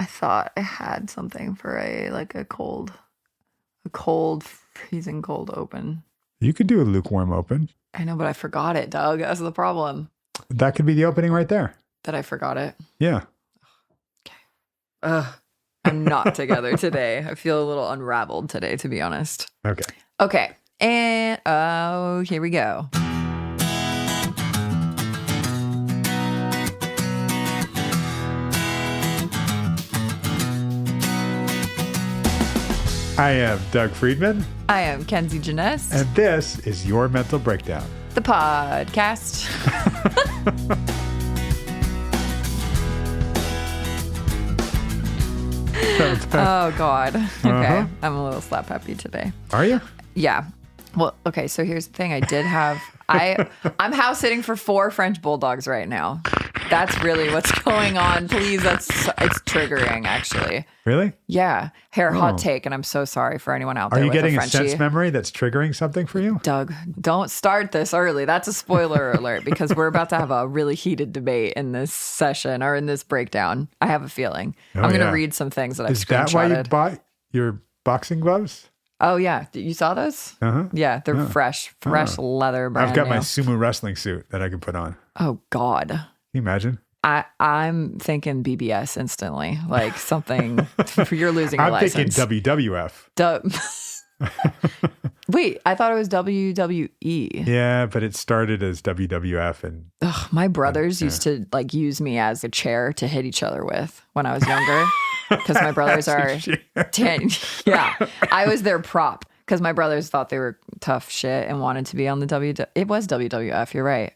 thought I had something for a cold, freezing cold open. You could do a lukewarm open. I know, but I forgot it, Doug. That's the problem. That could be the opening right there. That I forgot it. Yeah. Okay. Ugh. I'm not together today. I feel a little unraveled today, to be honest. Okay. And here we go. I am Doug Friedman. I am Kenzie Janess. And this is Your Mental Breakdown, the podcast. Oh, God. Okay. I'm a little slap happy today. Are you? Yeah. Well, okay. So here's the thing. I did have, I'm house sitting for 4 French bulldogs right now. That's really what's going on. Please. It's triggering, actually. Really? Yeah. Hot take. And I'm so sorry for anyone out there. Are you with getting a a sense memory that's triggering something for you? Doug, don't start this early. That's a spoiler alert because we're about to have a really heated debate in this session or in this breakdown. I have a feeling. I'm going to read some things that I've screenshotted. Is that why you bought your boxing gloves? Oh, yeah. You saw those? Uh-huh. Yeah, they're fresh leather brand I've got new. my sumo wrestling suit that I can put on. Oh, God. Can you imagine? I'm thinking BBS instantly, like something you're losing your license. I'm thinking WWF. Wait, I thought it was WWE. Yeah, but it started as WWF. And my brothers used to use me as a chair to hit each other with when I was younger because my brothers are 10. Yeah, I was their prop because my brothers thought they were tough shit and wanted to be on the It was WWF. You're right.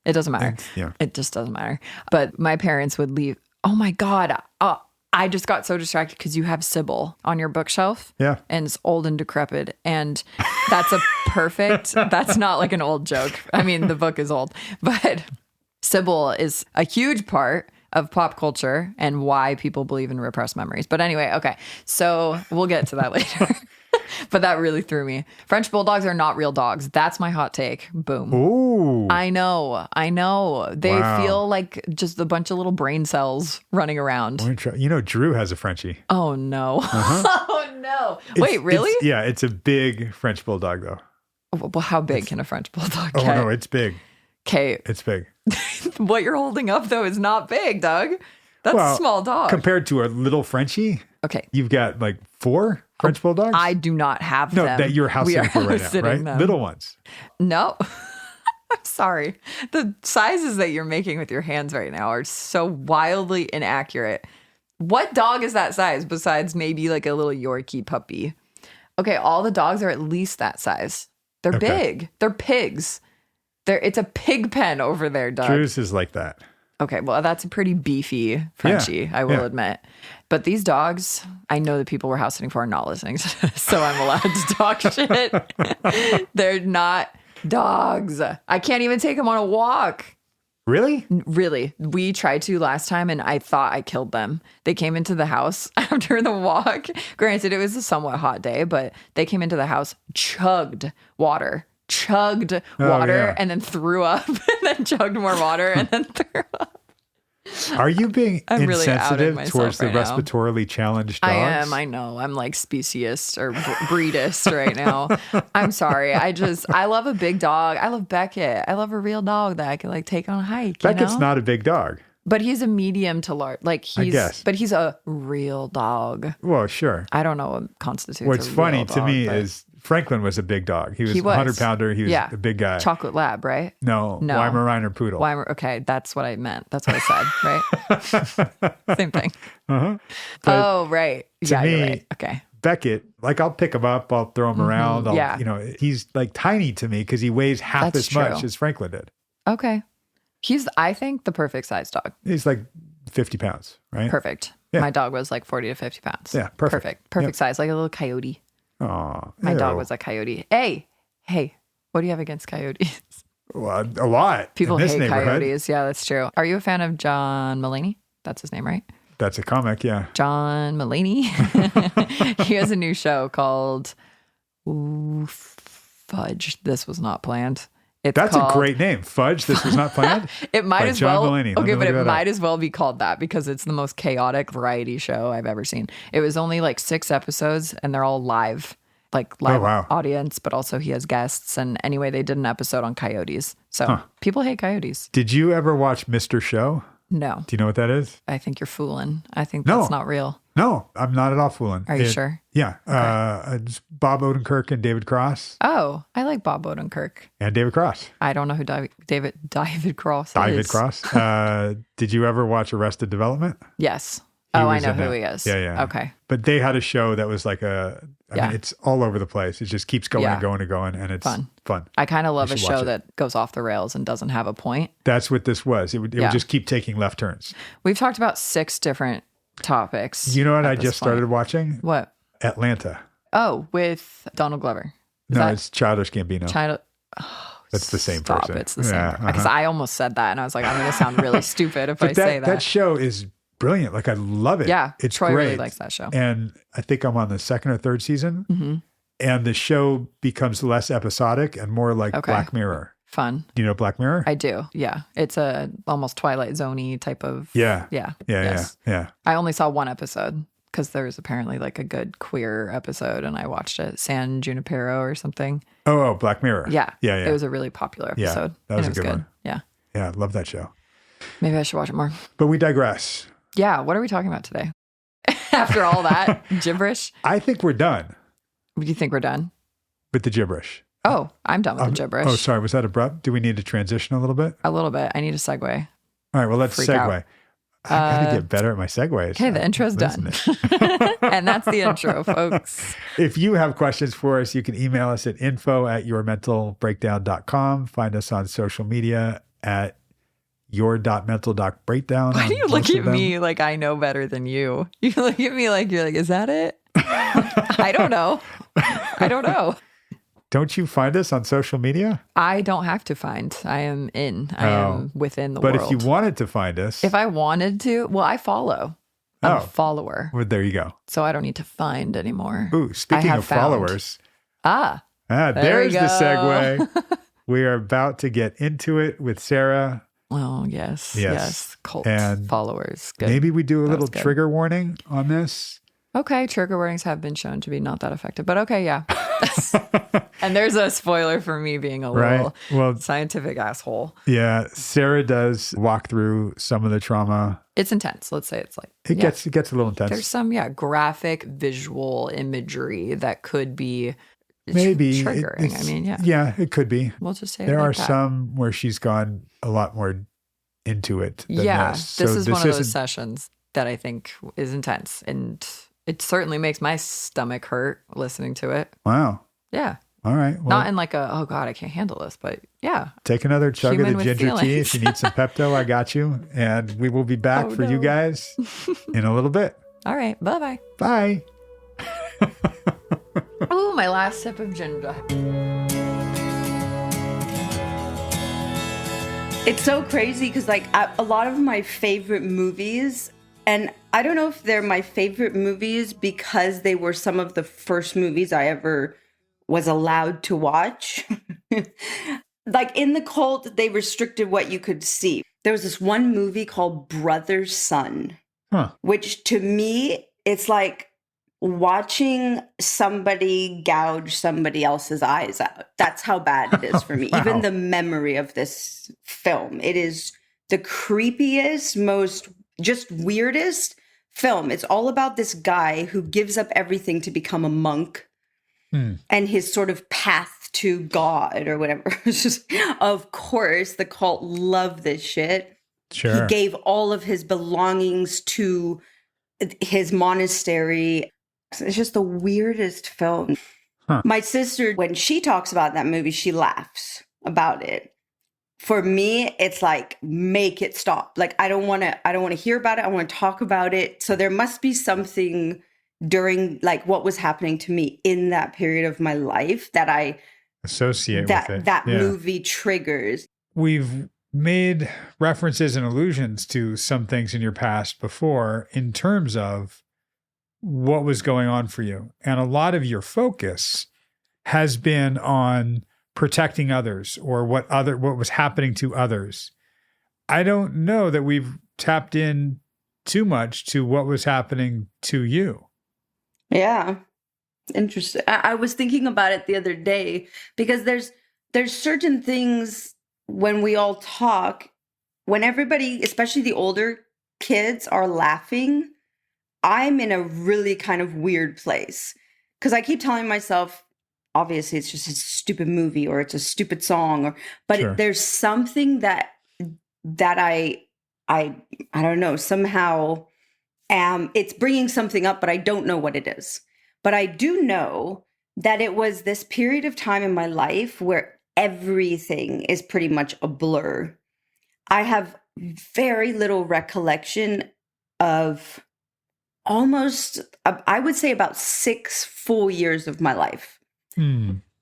It doesn't matter. Yeah. It just doesn't matter. But my parents would leave. Oh my God. I just got so distracted because you have Sybil on your bookshelf. Yeah. And it's old and decrepit. And that's that's not like an old joke. I mean, the book is old. But Sybil is a huge part of pop culture and why people believe in repressed memories. But anyway, okay. So we'll get to that later. But that really threw me. French bulldogs are not real dogs. That's my hot take. Boom. Ooh. I know. They feel like just a bunch of little brain cells running around. You know, Drew has a Frenchie. Oh, no. Uh-huh. Oh, no. Wait, really? It's a big French bulldog, though. Well, how big can a French bulldog get? Oh, no, it's big. Okay. It's big. What you're holding up, though, is not big, Doug. That's a small dog. Compared to a little Frenchie, okay, you've got like 4 French bulldogs? I do not have them. No, that you're house sitting for right now, right? Them. Little ones. No. I'm sorry. The sizes that you're making with your hands right now are so wildly inaccurate. What dog is that size besides maybe like a little Yorkie puppy? Okay, all the dogs are at least that size. They're big. They're pigs. It's a pig pen over there, Doug. Drew's is like that. Okay, well, that's a pretty beefy Frenchie, I will admit. But these dogs, I know the people we're house sitting for are not listening, so I'm allowed to talk shit. They're not dogs. I can't even take them on a walk. Really? Really. We tried to last time, and I thought I killed them. They came into the house after the walk. Granted, it was a somewhat hot day, but they came into the house, chugged water, and then threw up, and then chugged more water, and then threw up. Are you being insensitive really towards the right respiratorily challenged dogs? I am. I know. I'm like speciest or breedist right now. I'm sorry. I love a big dog. I love Beckett. I love a real dog that I can like take on a hike. Beckett's not a big dog. But he's a medium to large. I guess. But he's a real dog. Well, sure. I don't know what constitutes What's a real funny dog, to me is Frankllin was a big dog. He was a 100-pounder. He was a big guy. Chocolate lab, right? No. Weimaraner poodle. Okay, that's what I meant. That's what I said, right? Same thing. Uh-huh. Right. Yeah, me, you're right. Okay. Beckett, like I'll pick him up, I'll throw him around. He's like tiny to me because he weighs half as much as Franklin did. Okay. He's, I think, the perfect size dog. He's like 50 pounds, right? Perfect. Yeah. My dog was like 40 to 50 pounds. Yeah, perfect. Perfect size, like a little coyote. Oh, my dog was a coyote. Hey, what do you have against coyotes? Well, a lot. People hate coyotes. Yeah, that's true. Are you a fan of John Mulaney? That's his name, right? That's a comic, yeah. John Mulaney. He has a new show called Fudge. This was not planned. That's a great name. Fudge, This Was Not Planned? It might as John well. Mulaney. Okay, but it might as well be called that because it's the most chaotic variety show I've ever seen. It was only like 6 episodes and they're all live audience, but also he has guests. And anyway, they did an episode on coyotes. So people hate coyotes. Did you ever watch Mr. Show? No. Do you know what that is? I think you're fooling. I think that's not real. No, I'm not at all fooling. Are you sure? Yeah. Okay. It's Bob Odenkirk and David Cross. Oh, I like Bob Odenkirk. And David Cross. I don't know who David Cross is. David Cross. Did you ever watch Arrested Development? Yes. I know who he is. Yeah. Okay. But they had a show that was like I mean, it's all over the place. It just keeps going and going and going, and it's fun. I kind of love a show that goes off the rails and doesn't have a point. That's what this was. It would just keep taking left turns. We've talked about 6 different topics. You know what I just started watching? What? Atlanta. Oh, with Donald Glover. It's Childish Gambino. That's the same person. It's the same. Because I almost said that, and I was like, I'm going to sound really stupid if I say that. That show is brilliant. Like, I love it. Yeah. It's Troy great. really likes that show. And I think I'm on the 2nd or 3rd season. Mm-hmm. And the show becomes less episodic and more like Black Mirror. Fun. Do you know Black Mirror? I do. Yeah. It's a almost Twilight Zone-y type of. Yeah. Yes. Yeah. I only saw 1 episode because there was apparently like a good queer episode and I watched it. San Junipero or something. Oh, Black Mirror. Yeah. It was a really popular episode. Yeah, that was a good one. Yeah. Yeah. Love that show. Maybe I should watch it more. But we digress. Yeah. What are we talking about today? After all that gibberish? I think we're done. Do you think we're done? With the gibberish. Oh, I'm done with the gibberish. Oh, sorry. Was that abrupt? Do we need to transition a little bit? A little bit. I need a segue. All right. Well, let's segue. I got to get better at my segues. Okay, the intro's done. And that's the intro, folks. If you have questions for us, you can email us at info@yourmentalbreakdown.com. Find us on social media at your.mental.breakdown. Why do you look at me like I know better than you? You look at me like you're like, is that it? I don't know. Don't you find us on social media? I don't have to find. I am in. I am within the world. But if you wanted to find us. If I wanted to, well, I follow. I'm a follower. Well, there you go. So I don't need to find anymore. Ooh, speaking of followers. There's the segue. We are about to get into it with Sarah. Oh, yes. Cult followers. Good. Maybe we do a little trigger warning on this. Okay, trigger warnings have been shown to be not that effective, but okay, yeah. And there's a spoiler for me being a little scientific asshole. Yeah, Sarah does walk through some of the trauma. It's intense. Let's say it's like it gets a little intense. There's some graphic visual imagery that could be maybe triggering. Yeah, it could be. We'll just say there are some where she's gone a lot more into it than this. This is one of those sessions that I think is intense, and it certainly makes my stomach hurt listening to it. Wow. Yeah. All right. Well, not in like oh God, I can't handle this, but yeah. Take another chug of the ginger tea. If you need some Pepto, I got you. And we will be back for you guys in a little bit. All right. Bye-bye. Bye. Oh, my last sip of ginger. It's so crazy because like a lot of my favorite movies, and I don't know if they're my favorite movies because they were some of the first movies I ever was allowed to watch. Like in the cult, they restricted what you could see. There was this one movie called Brother Son, which to me, it's like watching somebody gouge somebody else's eyes out. That's how bad it is for me. Wow. Even the memory of this film, it is the creepiest, most just weirdest film. It's all about this guy who gives up everything to become a monk and his sort of path to God or whatever. Of course, the cult loved this shit. Sure. He gave all of his belongings to his monastery. It's just the weirdest film. My sister, when she talks about that movie, she laughs about it. For me, it's like, make it stop. Like, I don't want to hear about it. I want to talk about it. So there must be something during like what was happening to me in that period of my life that I associate with it. That movie triggers. We've made references and allusions to some things in your past before in terms of what was going on for you. And a lot of your focus has been on protecting others or what was happening to others. I don't know that we've tapped in too much to what was happening to you. Yeah. Interesting. I was thinking about it the other day because there's certain things when we all talk, when everybody, especially the older kids, are laughing, I'm in a really kind of weird place because I keep telling myself, obviously it's just a stupid movie or it's a stupid song, but Sure. there's something that I don't know, somehow it's bringing something up, but I don't know what it is. But I do know that it was this period of time in my life where everything is pretty much a blur. I have very little recollection of almost, I would say about 6 full years of my life.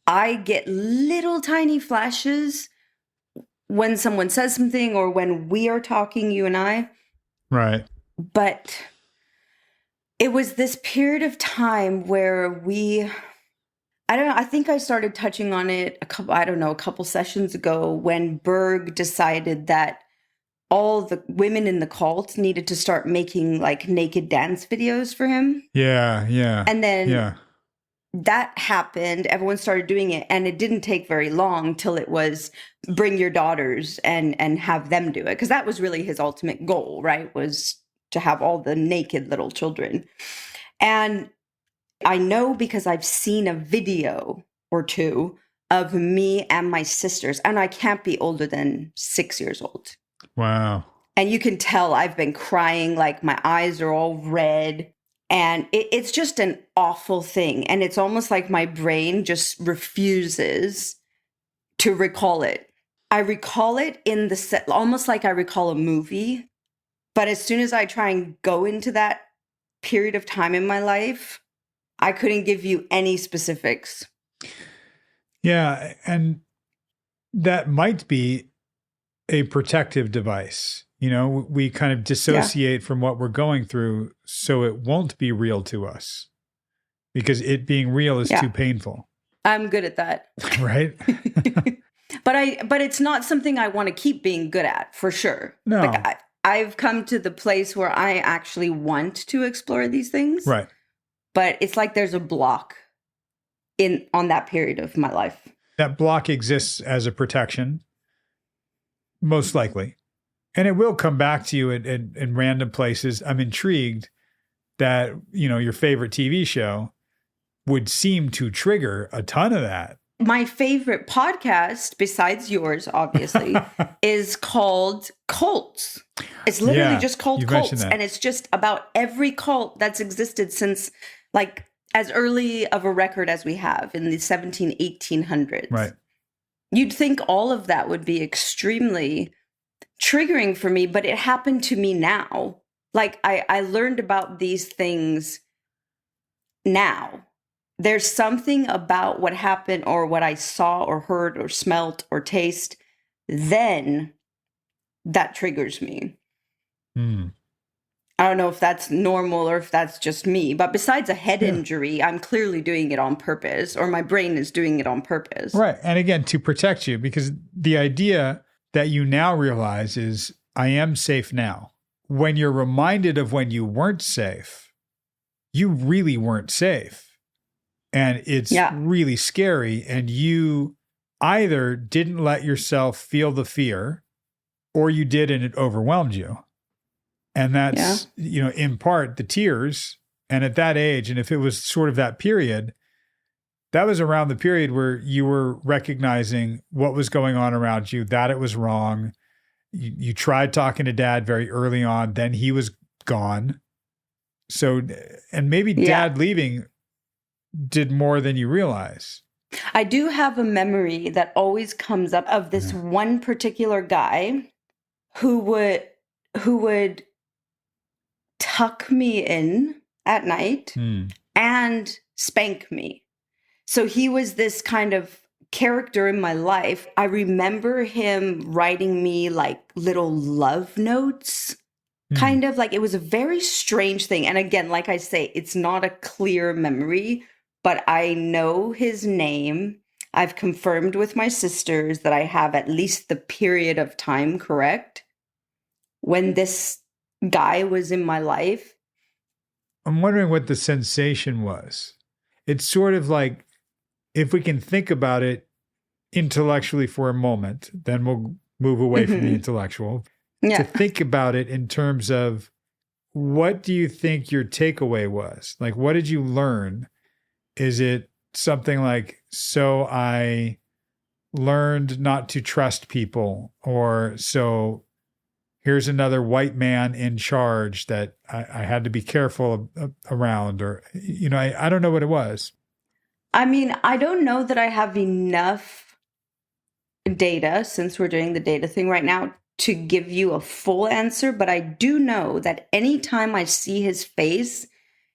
I get little tiny flashes when someone says something or when we are talking, you and I. Right. But it was this period of time where I don't know, I think I started touching on it a couple sessions ago when Berg decided that all the women in the cult needed to start making like naked dance videos for him. Yeah. And then that happened. Everyone started doing it. And it didn't take very long till it was bring your daughters and have them do it. Because that was really his ultimate goal, right? Was to have all the naked little children. And I know because I've seen a video or two of me and my sisters, and I can't be older than 6 years old. Wow. And you can tell I've been crying, like my eyes are all red. And it's just an awful thing. And it's almost like my brain just refuses to recall it. I recall it in almost like I recall a movie. But as soon as I try and go into that period of time in my life, I couldn't give you any specifics. Yeah. And that might be a protective device. You know, we kind of dissociate from what we're going through so it won't be real to us because it being real is too painful. I'm good at that. Right? But it's not something I want to keep being good at, for sure. No. Like I've come to the place where I actually want to explore these things. Right. But it's like there's a block on that period of my life. That block exists as a protection, most likely. And it will come back to you in random places. I'm intrigued that, you know, your favorite TV show would seem to trigger a ton of that. My favorite podcast, besides yours, obviously, is called Cults. It's literally just called Cults. And it's just about every cult that's existed since, like, as early of a record as we have in the 1800s. Right. You'd think all of that would be extremely triggering for me, but it happened to me now. Like, I learned about these things now. There's something about what happened or what I saw or heard or smelt or taste then that triggers me. I don't know if that's normal or if that's just me, but besides a head injury, I'm clearly doing it on purpose, or my brain is doing it on purpose. Right. And again, to protect you, because the idea that you now realize is I am safe now. When you're reminded of when you weren't safe, you really weren't safe. And it's really scary. And you either didn't let yourself feel the fear or you did and it overwhelmed you. And that's, you know, in part the tears. And at that age, and if it was sort of that period, that was around the period where you were recognizing what was going on around you, that it was wrong. You tried talking to Dad very early on, then he was gone. So, and maybe Dad leaving did more than you realize. I do have a memory that always comes up of this one particular guy who would tuck me in at night and spank me. So he was this kind of character in my life. I remember him writing me like little love notes, kind of like it was a very strange thing. And again, like I say, it's not a clear memory, but I know his name. I've confirmed with my sisters that I have at least the period of time correct when this guy was in my life. I'm wondering what the sensation was. It's sort of like, if we can think about it intellectually for a moment, then we'll move away from the intellectual. Yeah. To think about it in terms of, what do you think your takeaway was? Like, what did you learn? Is it something like, so I learned not to trust people, or so here's another white man in charge that I had to be careful around, or, I don't know what it was. I mean, I don't know that I have enough data, since we're doing the data thing right now, to give you a full answer, but I do know that anytime I see his face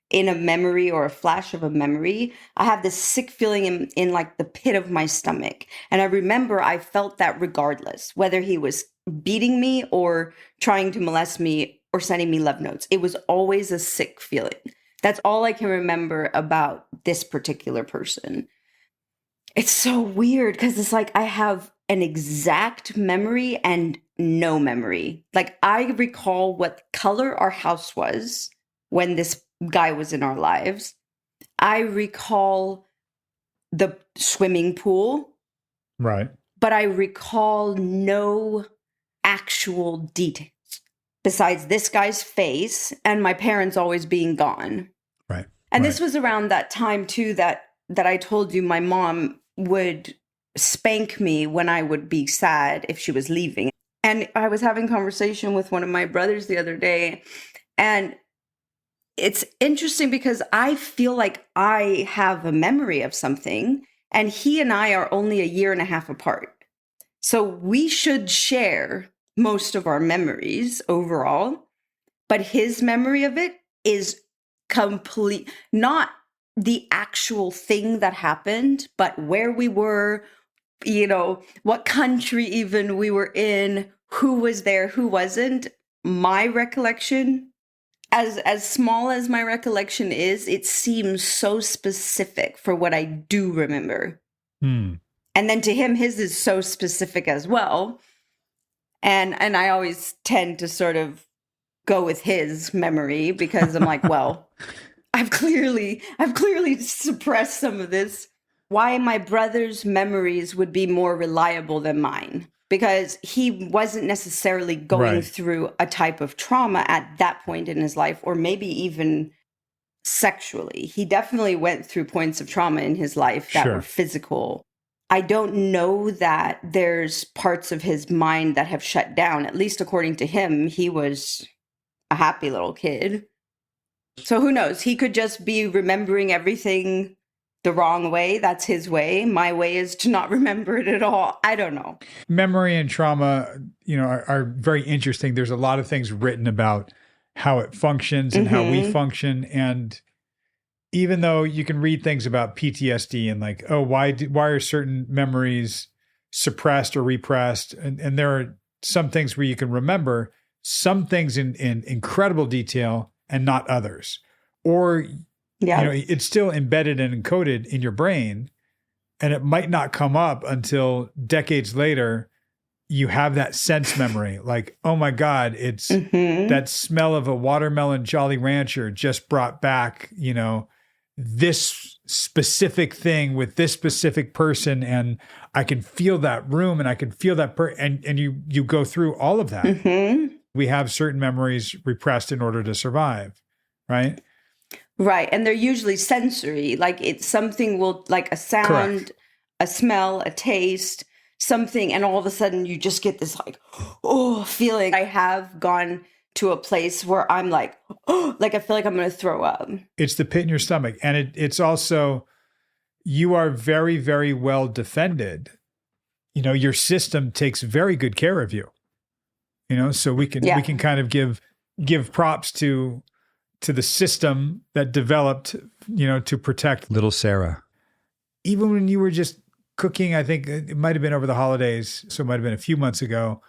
in a memory or a flash of a memory, I have this sick feeling in like the pit of my stomach. And I remember I felt that regardless, whether he was beating me or trying to molest me or sending me love notes. It was always a sick feeling. That's all I can remember about this particular person. It's so weird because it's like I have an exact memory and no memory. Like, I recall what color our house was when this guy was in our lives. I recall the swimming pool. Right. But I recall no actual details besides this guy's face and my parents always being gone. Right. And this was around that time too that I told you my mom would spank me when I would be sad if she was leaving. And I was having conversation with one of my brothers the other day, and it's interesting because I feel like I have a memory of something, and he and I are only a year and a half apart. So we should share most of our memories overall, but his memory of it is complete, not the actual thing that happened, but where we were, what country even we were in, who was there, who wasn't. My recollection, as small as my recollection is, it seems so specific for what I do remember. And then to him, his is so specific as well. And I always tend to sort of go with his memory because I'm like, well, I've clearly suppressed some of this. Why my brother's memories would be more reliable than mine, because he wasn't necessarily going through a type of trauma at that point in his life, or maybe even sexually. He definitely went through points of trauma in his life that were physical. I don't know that there's parts of his mind that have shut down. At least according to him, he was a happy little kid. So who knows? He could just be remembering everything the wrong way. That's his way. My way is to not remember it at all. I don't know. Memory and trauma, are very interesting. There's a lot of things written about how it functions and how we function. And even though you can read things about PTSD and like, oh, why are certain memories suppressed or repressed? And there are some things where you can remember some things in incredible detail and not others. Or, it's still embedded and encoded in your brain, and it might not come up until decades later. You have that sense memory, like, oh my God, it's that smell of a watermelon Jolly Rancher just brought back, this specific thing with this specific person, and I can feel that room, and I can feel that and you go through all of that. We have certain memories repressed in order to survive, right? Right. And they're usually sensory. Like, it's something like a sound, Correct. A smell, a taste, something. And all of a sudden you just get this like, oh, feeling. I have gone to a place where I'm like, oh, like I feel like I'm going to throw up. It's the pit in your stomach. And it's also, you are very, very well defended. Your system takes very good care of you. So we can kind of give props to the system that developed, to protect little Sarah. Even when you were just cooking, I think it might have been over the holidays, so it might have been a few months ago,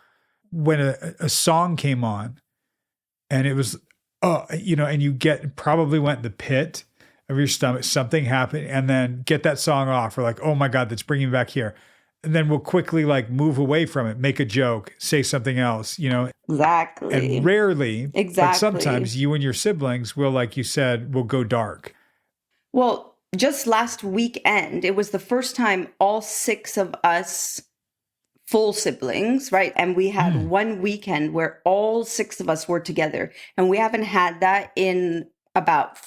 when a song came on, and it was, and you probably went in the pit of your stomach, something happened, and then get that song off. Or like, oh my God, that's bringing me back here. And then we'll quickly like move away from it, make a joke, say something else, Exactly. And rarely, exactly. but sometimes you and your siblings will, like you said, will go dark. Well, just last weekend, it was the first time all 6 of us full siblings, right? And we had one weekend where all 6 of us were together. And we haven't had that in about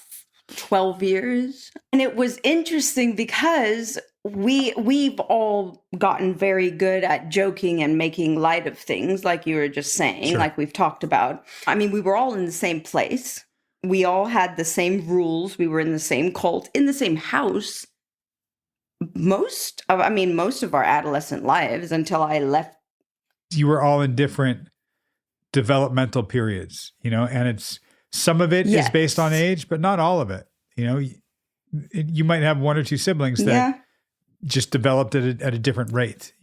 12 years. And it was interesting because we've all gotten very good at joking and making light of things, like you were just saying, Sure. like we've talked about. I mean, we were all in the same place. We all had the same rules. We were in the same cult, in the same house. Most of our adolescent lives until I left. You were all in different developmental periods, and it's some of it is based on age, but not all of it. You might have 1 or 2 siblings that just developed at a different rate,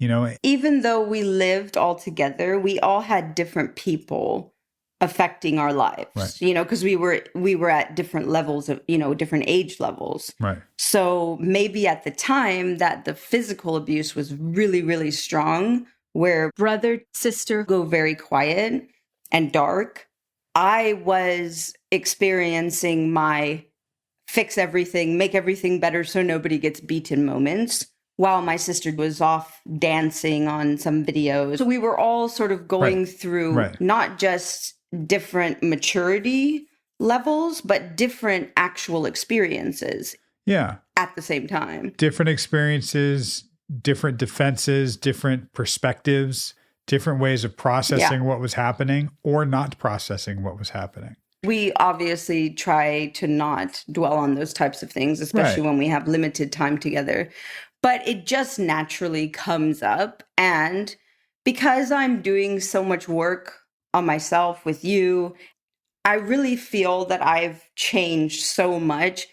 Even though we lived all together, we all had different people affecting our lives, right. Because we were at different levels of, different age levels. Right. So maybe at the time that the physical abuse was really, really strong, where brother, sister go very quiet and dark, I was experiencing my fix everything, make everything better so nobody gets beaten moments, while my sister was off dancing on some videos. So we were all sort of going through not just different maturity levels, but different actual experiences. Yeah. At the same time. Different experiences, different defenses, different perspectives, different ways of processing what was happening or not processing what was happening. We obviously try to not dwell on those types of things, especially when we have limited time together. But it just naturally comes up. And because I'm doing so much work on myself with you, I really feel that I've changed so much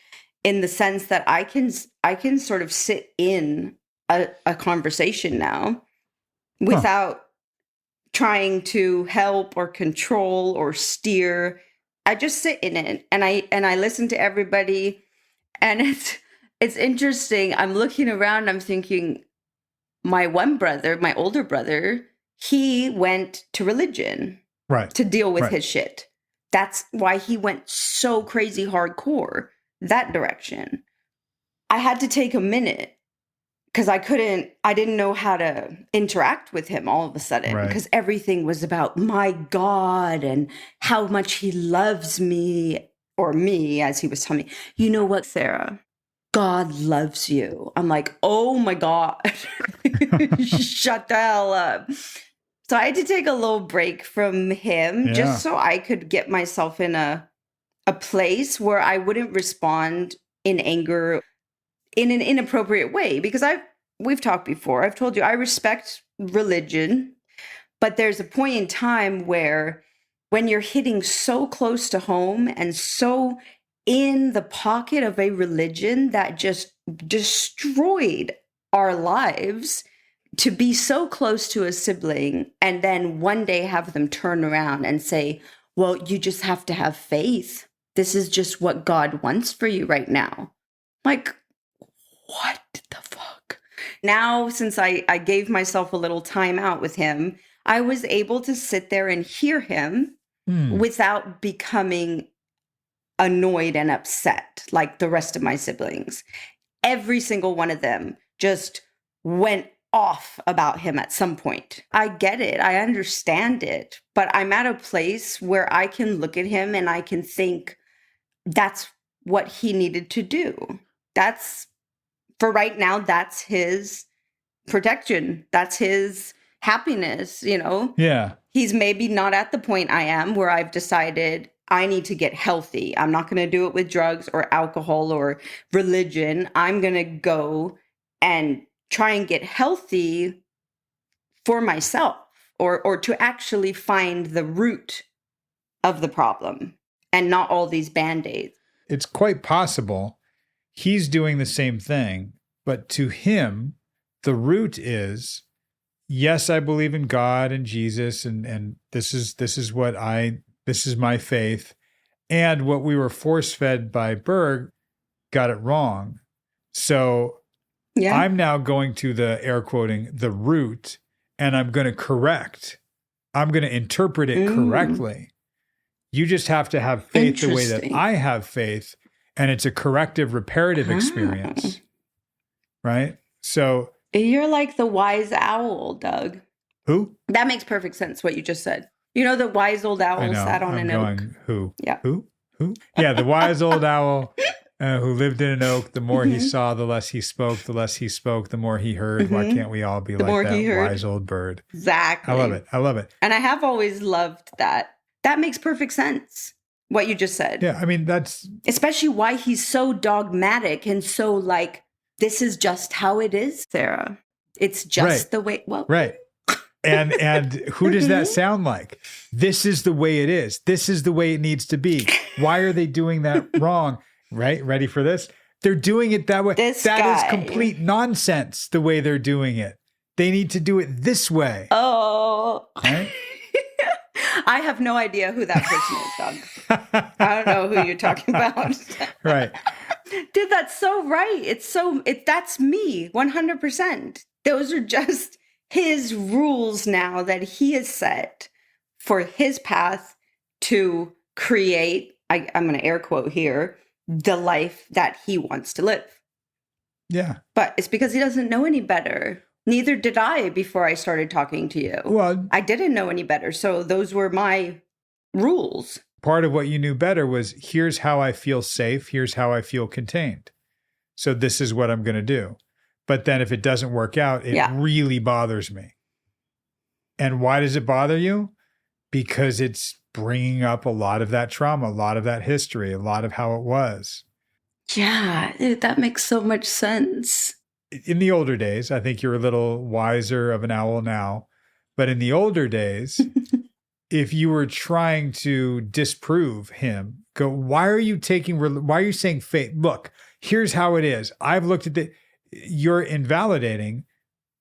in the sense that I can sort of sit in a conversation now without trying to help or control or steer. I just sit in it and I listen to everybody, and it's interesting. I'm looking around, I'm thinking, my older brother, he went to religion to deal with his shit. That's why he went so crazy hardcore that direction. I had to take a minute because I didn't know how to interact with him all of a sudden because everything was about my God and how much he loves me, or me, as he was telling me. You know what, Sarah? God loves you. I'm like, oh my God, shut the hell up. So I had to take a little break from him just so I could get myself in a place where I wouldn't respond in anger in an inappropriate way, because we've talked before. I've told you I respect religion, but there's a point in time where when you're hitting so close to home and so in the pocket of a religion that just destroyed our lives, to be so close to a sibling and then one day have them turn around and say, well, you just have to have faith. This is just what God wants for you right now. Like, what the fuck? Now, since I gave myself a little time out with him, I was able to sit there and hear him without becoming annoyed and upset like the rest of my siblings. Every single one of them just went off about him at some point. I get it. I understand it. But I'm at a place where I can look at him and I can think that's what he needed to do. For right now, that's his protection. That's his happiness, Yeah. He's maybe not at the point I am where I've decided I need to get healthy. I'm not going to do it with drugs or alcohol or religion. I'm going to go and try and get healthy for myself, or to actually find the root of the problem and not all these Band-Aids. It's quite possible he's doing the same thing, but to him, the root is, yes, I believe in God and Jesus, and this is my faith. And what we were force-fed by Berg got it wrong. So Yeah. I'm now going to the air quoting, the root, and I'm going to correct. I'm going to interpret it correctly. You just have to have faith the way that I have faith, and it's a corrective, reparative experience. Right? So you're like the wise owl, Doug. who? That makes perfect sense, what you just said. You know, the wise old owl sat on an oak. Who? Yeah. Who? Yeah, the wise old owl who lived in an oak. The more he saw, the less he spoke. The less he spoke, the more he heard. Why can't we all be like that wise old bird? Exactly. I love it. And I have always loved that. That makes perfect sense, what you just said. Yeah, I mean, that's... Especially why he's so dogmatic and so like, this is just how it is, Sarah. It's just the way... Well, right. And who does that sound like? This is the way it is. This is the way it needs to be. Why are they doing that wrong? Right? Ready for this? They're doing it that way. That is complete nonsense, the way they're doing it. They need to do it this way. Oh. Right? I have no idea who that person is, Doug. I don't know who you're talking about. Right. Dude, that's so right. That's me, 100%. Those are just his rules now that he has set for his path to create, I'm going to air quote here, the life that he wants to live. Yeah. But it's because he doesn't know any better. Neither did I before I started talking to you. Well, I didn't know any better. So those were my rules. Part of what you knew better was, here's how I feel safe. Here's how I feel contained. So this is what I'm going to do. But then if it doesn't work out, it really bothers me. And why does it bother you? Because it's bringing up a lot of that trauma, a lot of that history, a lot of how it was. Yeah, that makes so much sense. In the older days, I think you're a little wiser of an owl now. But in the older days, if you were trying to disprove him, why are you saying faith? Look, here's how it is. I've looked at you're invalidating,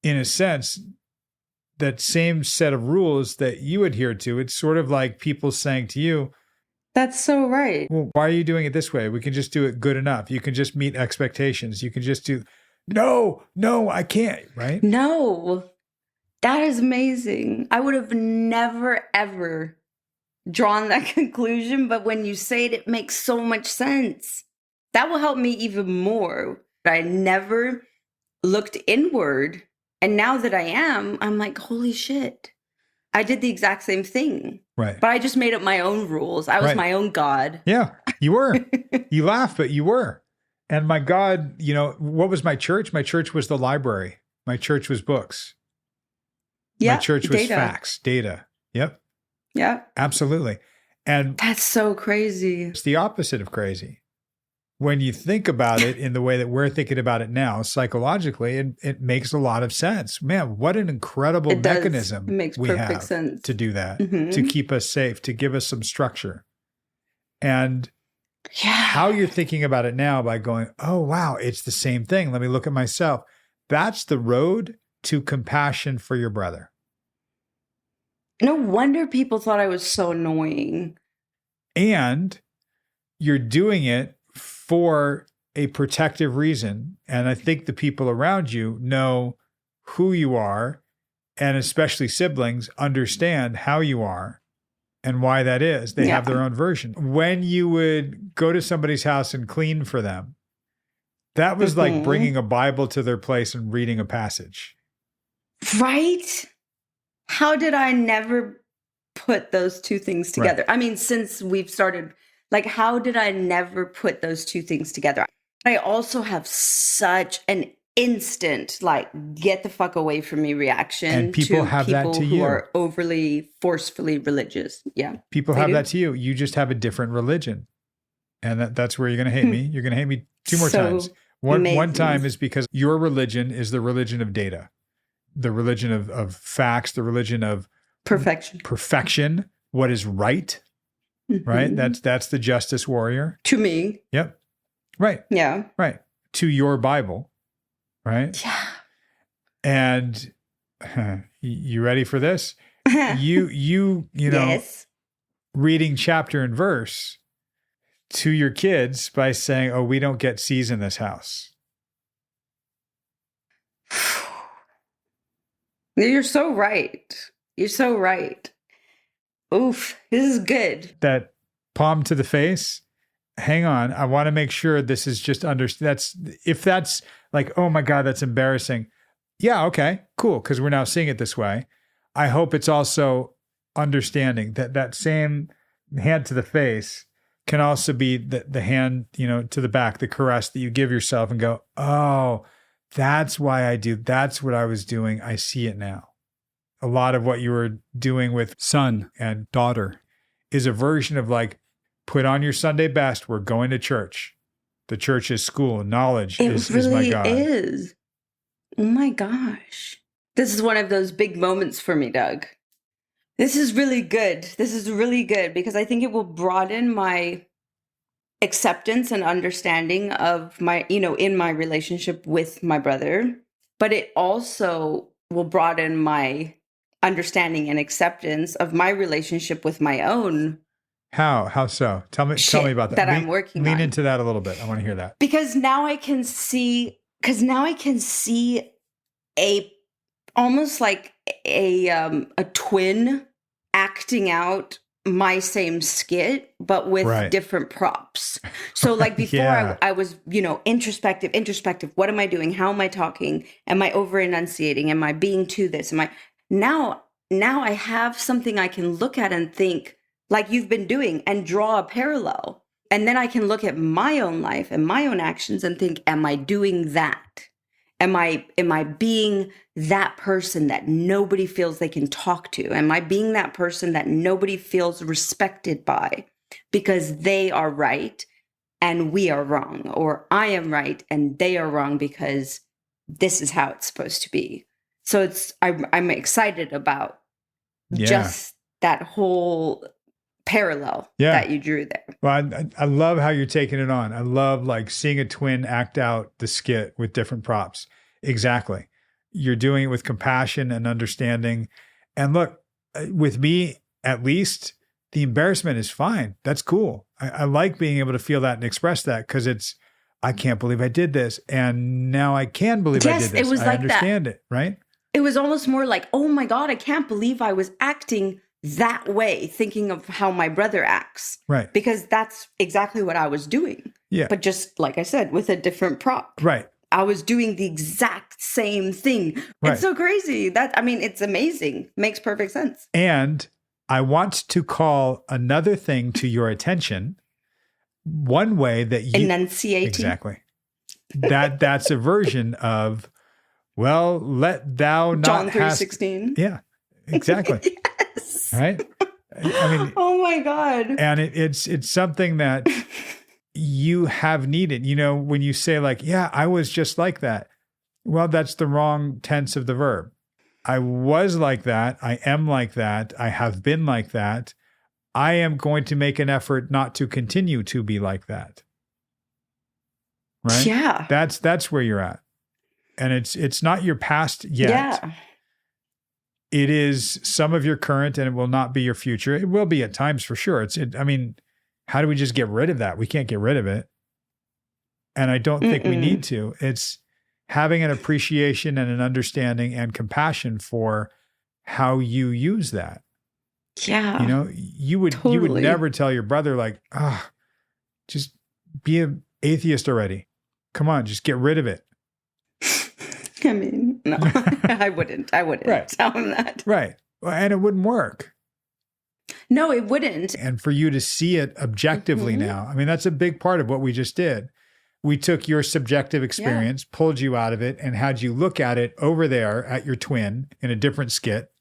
in a sense, that same set of rules that you adhere to. It's sort of like people saying to you, that's so right. Well, why are you doing it this way? We can just do it good enough. You can just meet expectations. You can just do, no, I can't, right? No, that is amazing. I would have never, ever drawn that conclusion. But when you say it, it makes so much sense. That will help me even more. I never looked inward. And now that I am, I'm like, holy shit. I did the exact same thing. Right. But I just made up my own rules. I was my own God. Yeah, you were. You laugh, but you were. And my God, what was my church? My church was the library. My church was books. Yeah. My church was facts, data. Yep. Yeah. Absolutely. And that's so crazy. It's the opposite of crazy. When you think about it in the way that we're thinking about it now, psychologically, it makes a lot of sense. Man, what an incredible mechanism we have to do that, to keep us safe, to give us some structure. And how you're thinking about it now by going, oh, wow, it's the same thing. Let me look at myself. That's the road to compassion for your brother. No wonder people thought I was so annoying. And you're doing it for a protective reason. And I think the people around you know who you are, and especially siblings understand how you are and why that is. They have their own version. When you would go to somebody's house and clean for them, that was like bringing a Bible to their place and reading a passage. Right? How did I never put those two things together? Right. I mean, since we've started, like, how did I never put those two things together? I also have such an instant, like, get the fuck away from me reaction. And people have that to you. Who are overly, forcefully religious. Yeah. People have that to you. You just have a different religion. And that's where you're going to hate me. You're going to hate me two more times. One time is because your religion is the religion of data, the religion of facts, the religion of perfection, what is right. Right? That's the justice warrior. To me. Yep. Right. Yeah. Right. To your Bible. Right? Yeah. And you ready for this? You know, yes. Reading chapter and verse, to your kids by saying, oh, we don't get C's in this house? You're so right. You're so right. Oof, this is good. That palm to the face. Hang on. I want to make sure this is just if that's like, oh my God, that's embarrassing. Yeah. Okay, cool. Cause we're now seeing it this way. I hope it's also understanding that same hand to the face can also be the hand, to the back, the caress that you give yourself and go, oh, that's why I do. That's what I was doing. I see it now. A lot of what you were doing with son and daughter is a version of like, put on your Sunday best. We're going to church. The church is school. Knowledge is my God. It is. Oh my gosh. This is one of those big moments for me, Doug. This is really good. This is really good because I think it will broaden my acceptance and understanding of my, in my relationship with my brother. But it also will broaden my understanding and acceptance of my relationship with my own. How so? Tell me about that. That I'm working on. Lean into that a little bit. I want to hear that. Because now I can see a almost like a twin acting out my same skit, but with different props. So like before I was, introspective. What am I doing? How am I talking? Am I over enunciating? Am I being to this? Now I have something I can look at and think, like you've been doing, and draw a parallel. And then I can look at my own life and my own actions and think, am I doing that? Am I being that person that nobody feels they can talk to? Am I being that person that nobody feels respected by because they are right and we are wrong? Or I am right and they are wrong because this is how it's supposed to be. So I'm excited about just that whole parallel that you drew there. Well, I love how you're taking it on. I love like seeing a twin act out the skit with different props. Exactly. You're doing it with compassion and understanding. And look, with me, at least the embarrassment is fine. That's cool. I like being able to feel that and express that because I can't believe I did this. And now I can believe I did this. It was I understand it, right? It was almost more like, oh my God, I can't believe I was acting that way, thinking of how my brother acts. Right. Because that's exactly what I was doing. Yeah. But just like I said, with a different prop. Right. I was doing the exact same thing. Right. It's so crazy. It's amazing. Makes perfect sense. And I want to call another thing to your attention. One way that you enunciating. Exactly. That's a version of, well, let thou not John 3:16. Yeah. Exactly. Yes. Right? I mean, oh my God. And it's something that you have needed. When you say like, yeah, I was just like that. Well, that's the wrong tense of the verb. I was like that. I am like that. I have been like that. I am going to make an effort not to continue to be like that. Right? Yeah. That's where you're at. And it's not your past yet. Yeah. It is some of your current, and it will not be your future. It will be at times for sure. How do we just get rid of that? We can't get rid of it. And I don't think we need to. It's having an appreciation and an understanding and compassion for how you use that. Yeah. You would never tell your brother like, just be an atheist already. Come on, just get rid of it. I mean, no, I wouldn't tell him that. Right. And it wouldn't work. No, it wouldn't. And for you to see it objectively now, that's a big part of what we just did. We took your subjective experience, pulled you out of it, and had you look at it over there at your twin in a different skit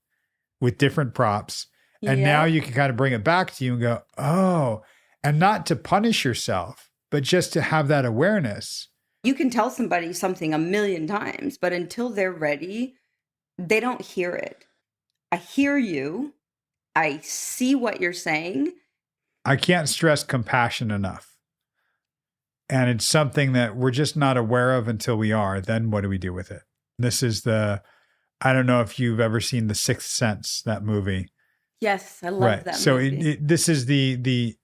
with different props. And now you can kind of bring it back to you and go, oh, and not to punish yourself, but just to have that awareness. You can tell somebody something 1,000,000 times, but until they're ready, they don't hear it. I hear you. I see what you're saying. I can't stress compassion enough. And it's something that we're just not aware of until we are. Then what do we do with it? This is I don't know if you've ever seen The Sixth Sense, that movie. Yes, I love that so movie. this is the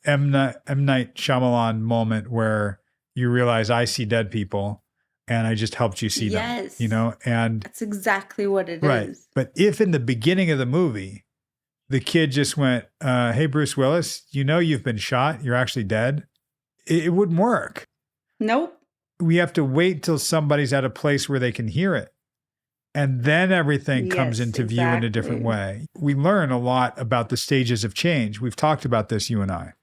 M. Night Shyamalan moment where you realize I see dead people and I just helped you see them, you know? And that's exactly what it right. is. But if in the beginning of the movie, the kid just went, hey, Bruce Willis, you know you've been shot. You're actually dead. It wouldn't work. Nope. We have to wait till somebody's at a place where they can hear it. And then everything comes into view in a different way. We learn a lot about the stages of change. We've talked about this, you and I.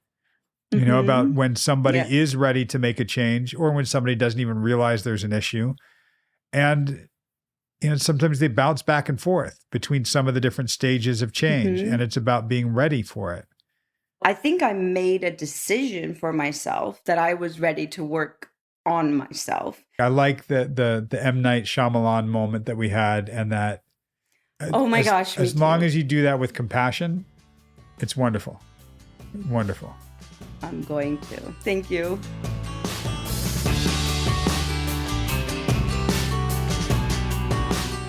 You know, about when somebody is ready to make a change or when somebody doesn't even realize there's an issue. And, you know, sometimes they bounce back and forth between some of the different stages of change. And it's about being ready for it. I think I made a decision for myself that I was ready to work on myself. I like the M. Night Shyamalan moment that we had, and that oh my gosh, as long as you do that with compassion, it's wonderful. Wonderful. I'm going to. Thank you.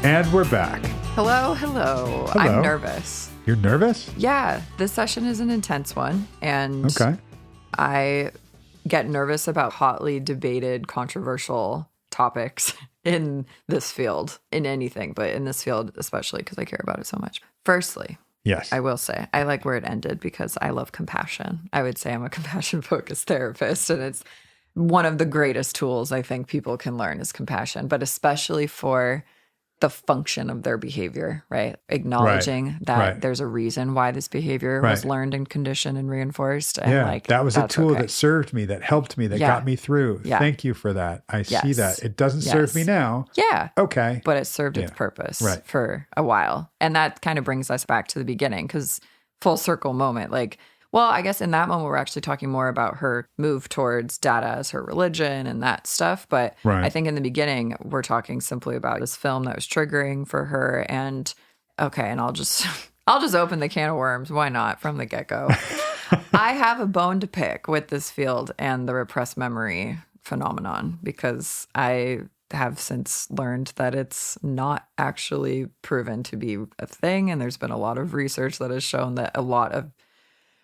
And we're back. Hello. I'm nervous. You're nervous? Yeah, this session is an intense one, and I get nervous about hotly debated, controversial topics in this field, in anything, but in this field especially because I care about it so much. Firstly, yes, I will say I like where it ended because I love compassion. I would say I'm a compassion-focused therapist, and it's one of the greatest tools I think people can learn is compassion, but especially for the function of their behavior, right? Acknowledging that there's a reason why this behavior was learned and conditioned and reinforced. And that was a tool that served me, that helped me, that got me through. Yeah. Thank you for that. I see that. It doesn't serve me now. Yeah. Okay. But it served its purpose for a while. And that kind of brings us back to the beginning because full circle moment, like, well, I guess in that moment, we're actually talking more about her move towards data as her religion and that stuff. But I think in the beginning, we're talking simply about this film that was triggering for her. And and I'll just open the can of worms. Why not? From the get-go. I have a bone to pick with this field and the repressed memory phenomenon because I have since learned that it's not actually proven to be a thing. And there's been a lot of research that has shown that a lot of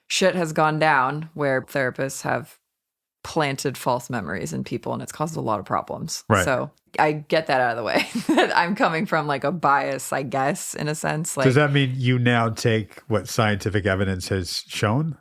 shit has gone down where therapists have planted false memories in people and it's caused a lot of problems. Right. So I get that out of the way. I'm coming from like a bias, I guess, in a sense. Like, does that mean you now take what scientific evidence has shown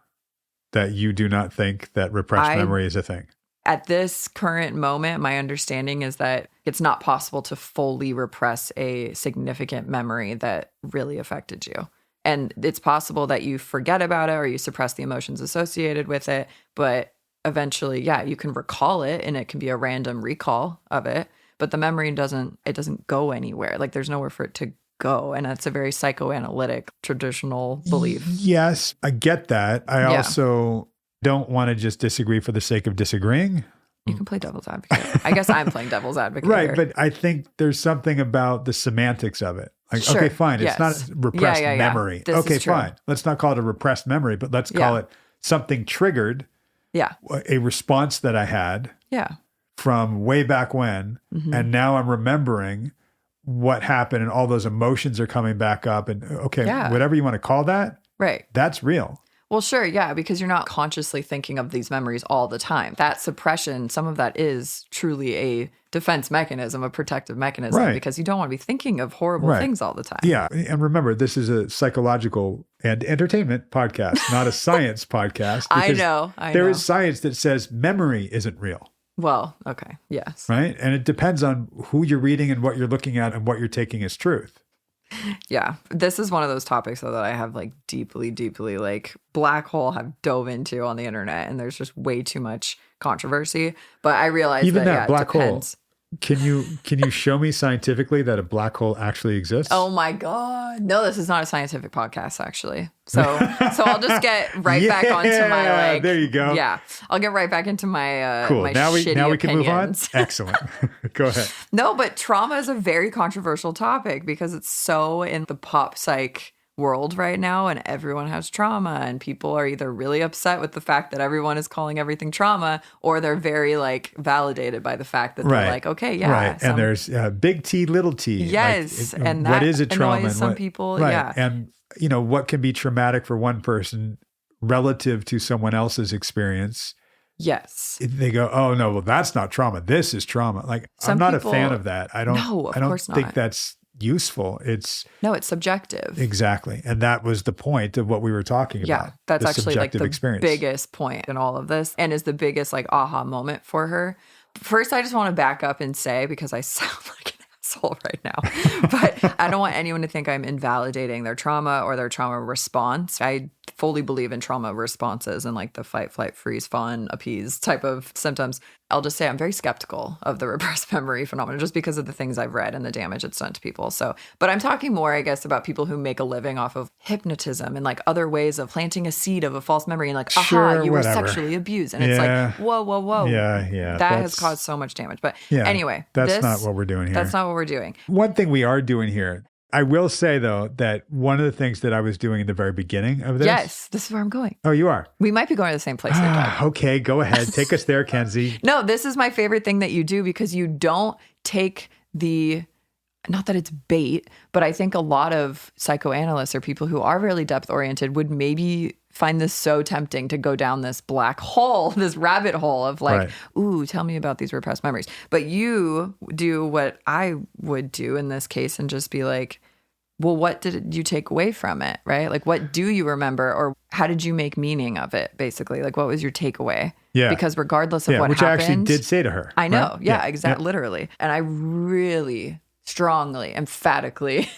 that you do not think that repressed memory is a thing? At this current moment, my understanding is that it's not possible to fully repress a significant memory that really affected you. And it's possible that you forget about it or you suppress the emotions associated with it. But eventually, you can recall it and it can be a random recall of it. But the memory doesn't go anywhere. Like there's nowhere for it to go. And that's a very psychoanalytic traditional belief. Yes, I get that. I also don't want to just disagree for the sake of disagreeing. You can play devil's advocate. I guess I'm playing devil's advocate. Right. Here. But I think there's something about the semantics of it. Like, okay, fine. It's not repressed memory. Okay, fine. Let's not call it a repressed memory, but let's call it something triggered. Yeah. A response that I had. Yeah. From way back when. Mm-hmm. And now I'm remembering what happened and all those emotions are coming back up. And whatever you want to call that. Right. That's real. Well, sure, yeah, because you're not consciously thinking of these memories all the time. That suppression, some of that is truly a defense mechanism, a protective mechanism, because you don't want to be thinking of horrible things all the time. Yeah, and remember, this is a psychological and entertainment podcast, not a science podcast. I know. There is science that says memory isn't real. Well, okay, yes. Right? And it depends on who you're reading and what you're looking at and what you're taking as truth. Yeah, this is one of those topics though that I have like deeply like black hole have dove into on the internet, and there's just way too much controversy. But I realize even that black hole. Can you show me scientifically that a black hole actually exists? Oh my God. No, this is not a scientific podcast actually. So I'll just get right back onto my like there you go. Yeah. I'll get right back into my cool. my now we opinions. Can move on. Excellent. Go ahead. No, but trauma is a very controversial topic because it's so in the pop psych world right now, and everyone has trauma, and people are either really upset with the fact that everyone is calling everything trauma, or they're very like validated by the fact that they're like, okay, yeah. And there's big T, little t. Yes. Like, and that what is a trauma? Annoys some people. Right. Yeah. And what can be traumatic for one person relative to someone else's experience, Yes. they go, oh no, well, that's not trauma. This is trauma. Like, Some I'm not people- a fan of that. I don't course think not. that's useful. It's subjective. exactly. And that was the point of what we were talking about. Yeah, that's the actually like subjective the experience. biggest point in all of this, and is the biggest like aha moment for her. First, I just want to back up and say, because I sound like an asshole right now, but I don't want anyone to think I'm invalidating their trauma or their trauma response. I fully believe in trauma responses and like the fight, flight, freeze, fawn, appease type of symptoms. I'll just say I'm very skeptical of the repressed memory phenomenon just because of the things I've read and the damage it's done to people. So, but I'm talking more, I guess, about people who make a living off of hypnotism and like other ways of planting a seed of a false memory and like, Sure, you were whatever. sexually abused. And it's like, whoa. Yeah. That has caused so much damage. But anyway, that's not what we're doing here. That's not what we're doing. One thing we are doing here, I will say though, that one of the things that I was doing in the very beginning of this. Yes, this is where I'm going. Oh, you are? We might be going to the same place here, Doug. Okay, go ahead. Take us there, Kenzie. No, this is my favorite thing that you do because you don't take not that it's bait, but I think a lot of psychoanalysts or people who are really depth oriented would maybe find this so tempting to go down this black hole, this rabbit hole of like, Right. ooh, tell me about these repressed memories. But you do what I would do in this case and just be like, well, what did you take away from it, right? Like, what do you remember, or how did you make meaning of it, basically? Like, what was your takeaway? Yeah. Because regardless of what which happened, I actually did say to her. I know. right? Yeah, exactly. Literally. And I really strongly, emphatically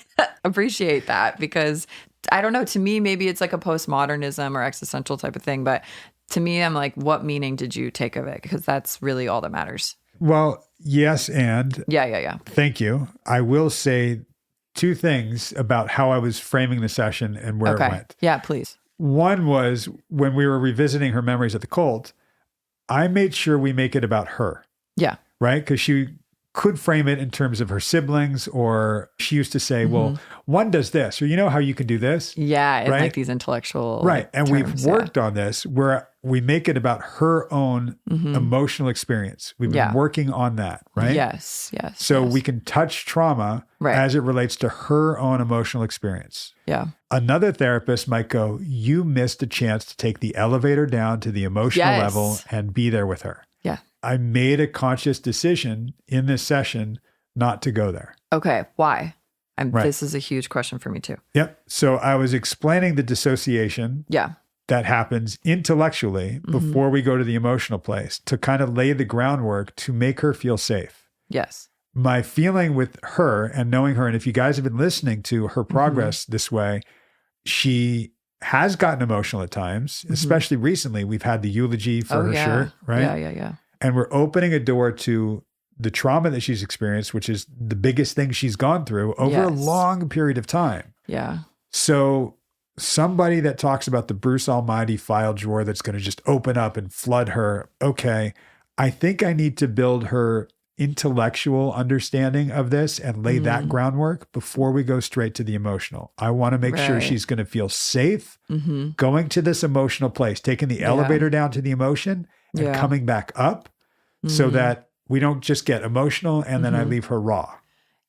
appreciate that because I don't know, to me, maybe it's like a postmodernism or existential type of thing. But to me, I'm like, what meaning did you take of it? Because that's really all that matters. Well, yes. And Yeah. thank you. I will say two things about how I was framing the session and where it went. Yeah, please. One was when we were revisiting her memories at the cult, I made sure we make it about her, Yeah. right? Because she could frame it in terms of her siblings, or she used to say, well, one does this, or you know how you can do this? Yeah, and Right? like these intellectual Right. And we've terms, worked on this where we make it about her own emotional experience. We've been working on that, right? Yes. So we can touch trauma as it relates to her own emotional experience. Yeah. Another therapist might go, you missed a chance to take the elevator down to the emotional Yes. level and be there with her. Yeah. I made a conscious decision in this session not to go there. Okay. Why? Right. This is a huge question for me too. Yep. So I was explaining the dissociation Yeah. that happens intellectually before we go to the emotional place to kind of lay the groundwork to make her feel safe. Yes. My feeling with her and knowing her, and if you guys have been listening to her progress this way, she has gotten emotional at times, especially recently. We've had the eulogy for her shirt, right? Yeah. And we're opening a door to the trauma that she's experienced, which is the biggest thing she's gone through over a Yes. long period of time. Yeah. So somebody that talks about the Bruce Almighty file drawer that's going to just open up and flood her. Okay, I think I need to build her intellectual understanding of this and lay that groundwork before we go straight to the emotional. I want to make sure Right. she's going to feel safe going to this emotional place, taking the elevator down to the emotion and coming back up so that we don't just get emotional and then I leave her raw.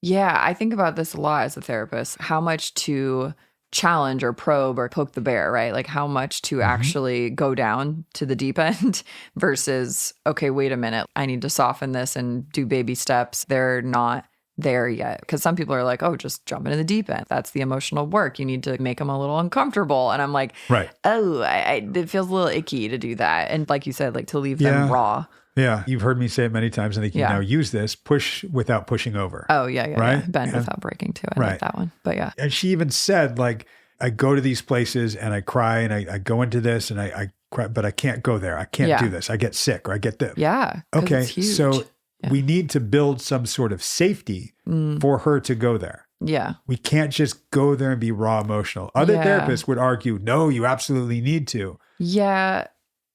Yeah, I think about this a lot as a therapist, how much to challenge or probe or poke the bear, right? Like how much to actually go down to the deep end versus, okay, wait a minute, I need to soften this and do baby steps. They're not there yet. Because some people are like, oh, just jump into the deep end. That's the emotional work. You need to make them a little uncomfortable. And I'm like, Right. oh, it feels a little icky to do that. And like you said, like to leave them raw. Yeah. You've heard me say it many times. I think you now use this, push without pushing over. Oh, yeah. Right? Bend And- without breaking too. I like that one. But yeah. And she even said, like, I go to these places and I cry and I go into this and I cry, but I can't go there. I can't do this. I get sick or I get this. Yeah. 'Cause Okay. it's huge. So we need to build some sort of safety for her to go there. Yeah. We can't just go there and be raw emotional. Other therapists would argue, no, you absolutely need to. Yeah.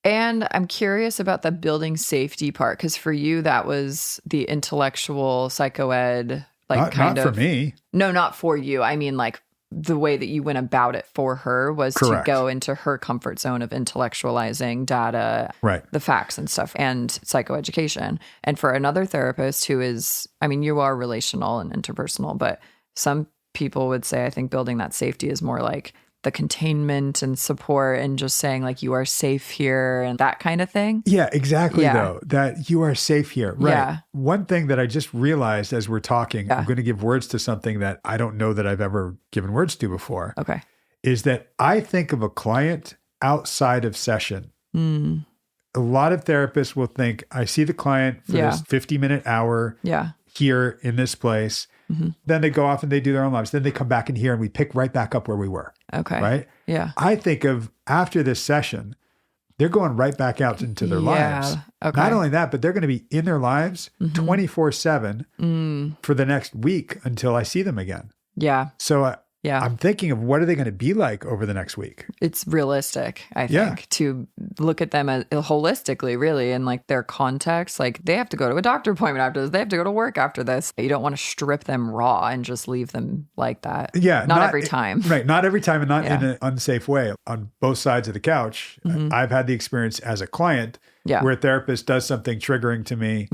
And I'm curious about the building safety part, because for you, that was the intellectual psychoed, like Not for me. No, not for you. I mean, like the way that you went about it for her was Correct. to go into her comfort zone of intellectualizing data, Right. the facts and stuff, and psychoeducation. And for another therapist who is, I mean, you are relational and interpersonal, but some people would say, I think building that safety is more like the containment and support and just saying like, you are safe here and that kind of thing. Yeah, exactly. Yeah. Though, that you are safe here. Right. Yeah. One thing that I just realized as we're talking, Yeah. I'm going to give words to something that I don't know that I've ever given words to before, Okay. is that I think of a client outside of session. A lot of therapists will think, I see the client for this 50-minute hour Yeah. here in this place. Then they go off and they do their own lives. Then they come back in here and we pick right back up where we were. Okay. Right? Yeah. I think of after this session, they're going right back out into their lives. Okay. Not only that, but they're going to be in their lives 24/7 for the next week until I see them again. Yeah. So Yeah. I'm thinking of what are they going to be like over the next week? It's realistic, I think, Yeah. to look at them as, holistically, really, and like their context. Like they have to go to a doctor appointment after this. They have to go to work after this. You don't want to strip them raw and just leave them like that. Yeah. Not every time. Right. Not every time and not in an unsafe way. On both sides of the couch, I've had the experience as a client where a therapist does something triggering to me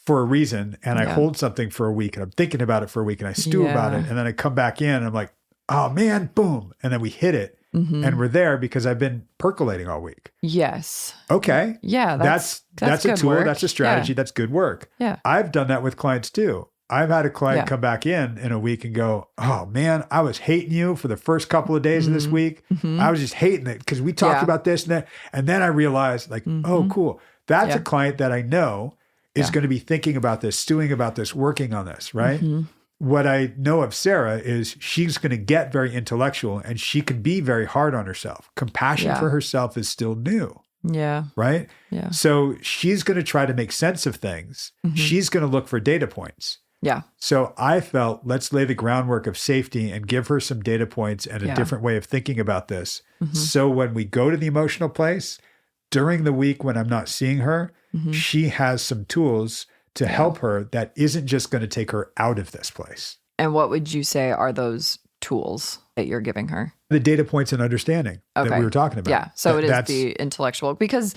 for a reason. And I hold something for a week and I'm thinking about it for a week and I stew about it. And then I come back in and I'm like, oh man, boom. And then we hit it and we're there because I've been percolating all week. Yes. Okay. Yeah. That's a good tool. work. That's a strategy. Yeah. That's good work. Yeah. I've done that with clients too. I've had a client come back in a week and go, oh man, I was hating you for the first couple of days of this week. I was just hating it because we talked about this and that. And then I realized like, oh, cool. That's a client that I know is going to be thinking about this, stewing about this, working on this, right? What I know of Sarah is she's going to get very intellectual and she can be very hard on herself. Compassion for herself is still new. Yeah. Right? Yeah. So she's going to try to make sense of things. She's going to look for data points. Yeah. So I felt let's lay the groundwork of safety and give her some data points and a different way of thinking about this. So when we go to the emotional place during the week when I'm not seeing her, she has some tools to help her that isn't just going to take her out of this place. And what would you say are those tools that you're giving her? The data points and understanding that we were talking about. Yeah. So it is the intellectual, because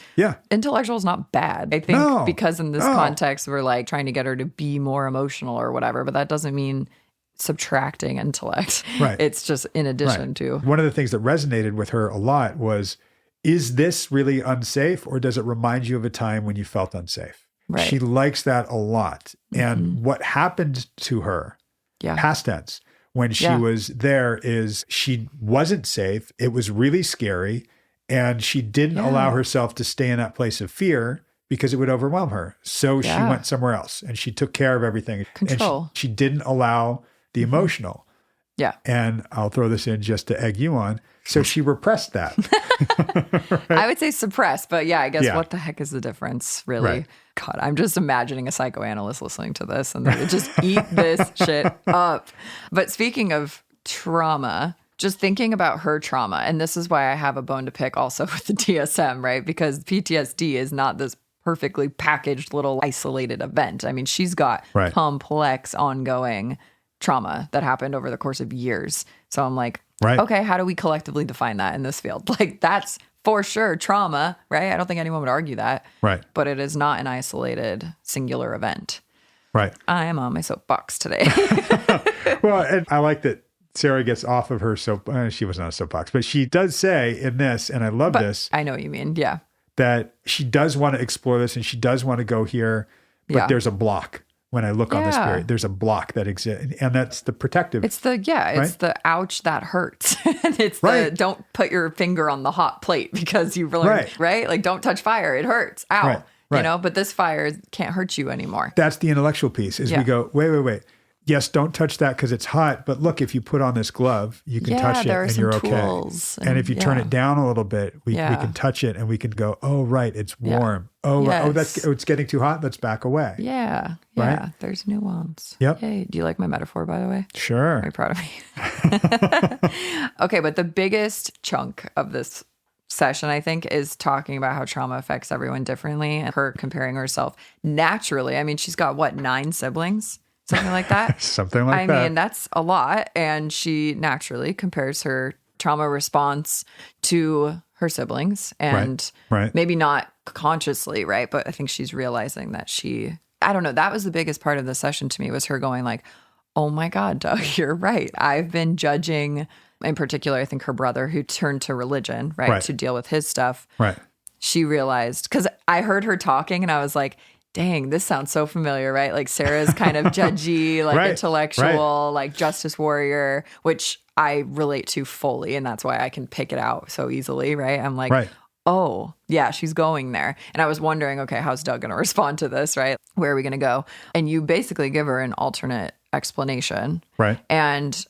intellectual is not bad. I think because in this context, we're like trying to get her to be more emotional or whatever, but that doesn't mean subtracting intellect. Right. It's just in addition to. One of the things that resonated with her a lot was, is this really unsafe or does it remind you of a time when you felt unsafe? Right. She likes that a lot. And what happened to her, past tense, when she was there is she wasn't safe. It was really scary. And she didn't allow herself to stay in that place of fear because it would overwhelm her. So she went somewhere else and she took care of everything. Control. And she didn't allow the emotional. Yeah. And I'll throw this in just to egg you on. So she repressed that. Right? I would say suppress, but I guess what the heck is the difference, really? Right. God, I'm just imagining a psychoanalyst listening to this and they would just eat this shit up. But speaking of trauma, just thinking about her trauma, and this is why I have a bone to pick also with the DSM, right? Because PTSD is not this perfectly packaged little isolated event. I mean, she's got complex ongoing trauma that happened over the course of years. So I'm like, okay, how do we collectively define that in this field? Like that's for sure trauma, right? I don't think anyone would argue that. Right. But it is not an isolated singular event. Right. I am on my soapbox today. Well, and I like that Sarah gets off of her she was not a soapbox, but she does say in this, and I love this. I know what you mean. Yeah. That she does want to explore this and she does want to go here, but there's a block. When I look on this period, there's a block that exists, and that's the protective. It's the it's the ouch that hurts. It's the don't put your finger on the hot plate because you've learned right. Like don't touch fire, it hurts. Ow, you know. But this fire can't hurt you anymore. That's the intellectual piece. Is we go wait. Yes, don't touch that because it's hot. But look, if you put on this glove, you can touch it and you're okay. And if you turn it down a little bit, we can touch it and we can go, oh, right, it's warm. Oh, it's getting too hot. Let's back away. Yeah. Right? Yeah. There's nuance. Yep. Yay. Do you like my metaphor, by the way? Sure. Very proud of me. Okay. But the biggest chunk of this session, I think, is talking about how trauma affects everyone differently and her comparing herself naturally. I mean, she's got 9 siblings? Something like that. Something like that. I mean, that's a lot. And she naturally compares her trauma response to her siblings and maybe not consciously, right? But I think she's realizing that I don't know, that was the biggest part of the session to me was her going like, oh my God, Doug, you're right. I've been judging In particular, I think her brother who turned to religion, right, to deal with his stuff. Right. She realized, because I heard her talking and I was like, dang, this sounds so familiar, right? Like Sarah's kind of judgy, like intellectual, like justice warrior, which I relate to fully. And that's why I can pick it out so easily, right? I'm like, oh, yeah, she's going there. And I was wondering, okay, how's Doug going to respond to this, right? Where are we going to go? And you basically give her an alternate explanation. Right. And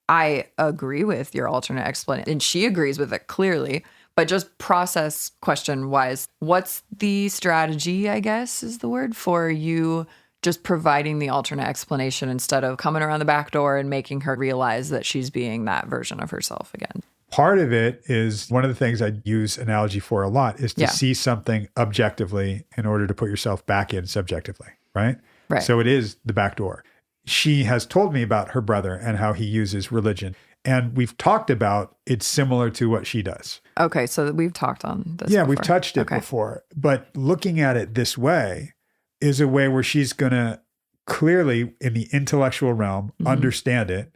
I agree with your alternate explanation. And she agrees with it clearly. But just process question wise, what's the strategy, I guess is the word, for you just providing the alternate explanation instead of coming around the back door and making her realize that she's being that version of herself again? Part of it is one of the things I use analogy for a lot is to see something objectively in order to put yourself back in subjectively, right? Right. So it is the back door. She has told me about her brother and how he uses religion. And we've talked about it's similar to what she does. Okay, so we've talked on this. Yeah, before. we've touched it before. But looking at it this way is a way where she's going to clearly, in the intellectual realm, understand it.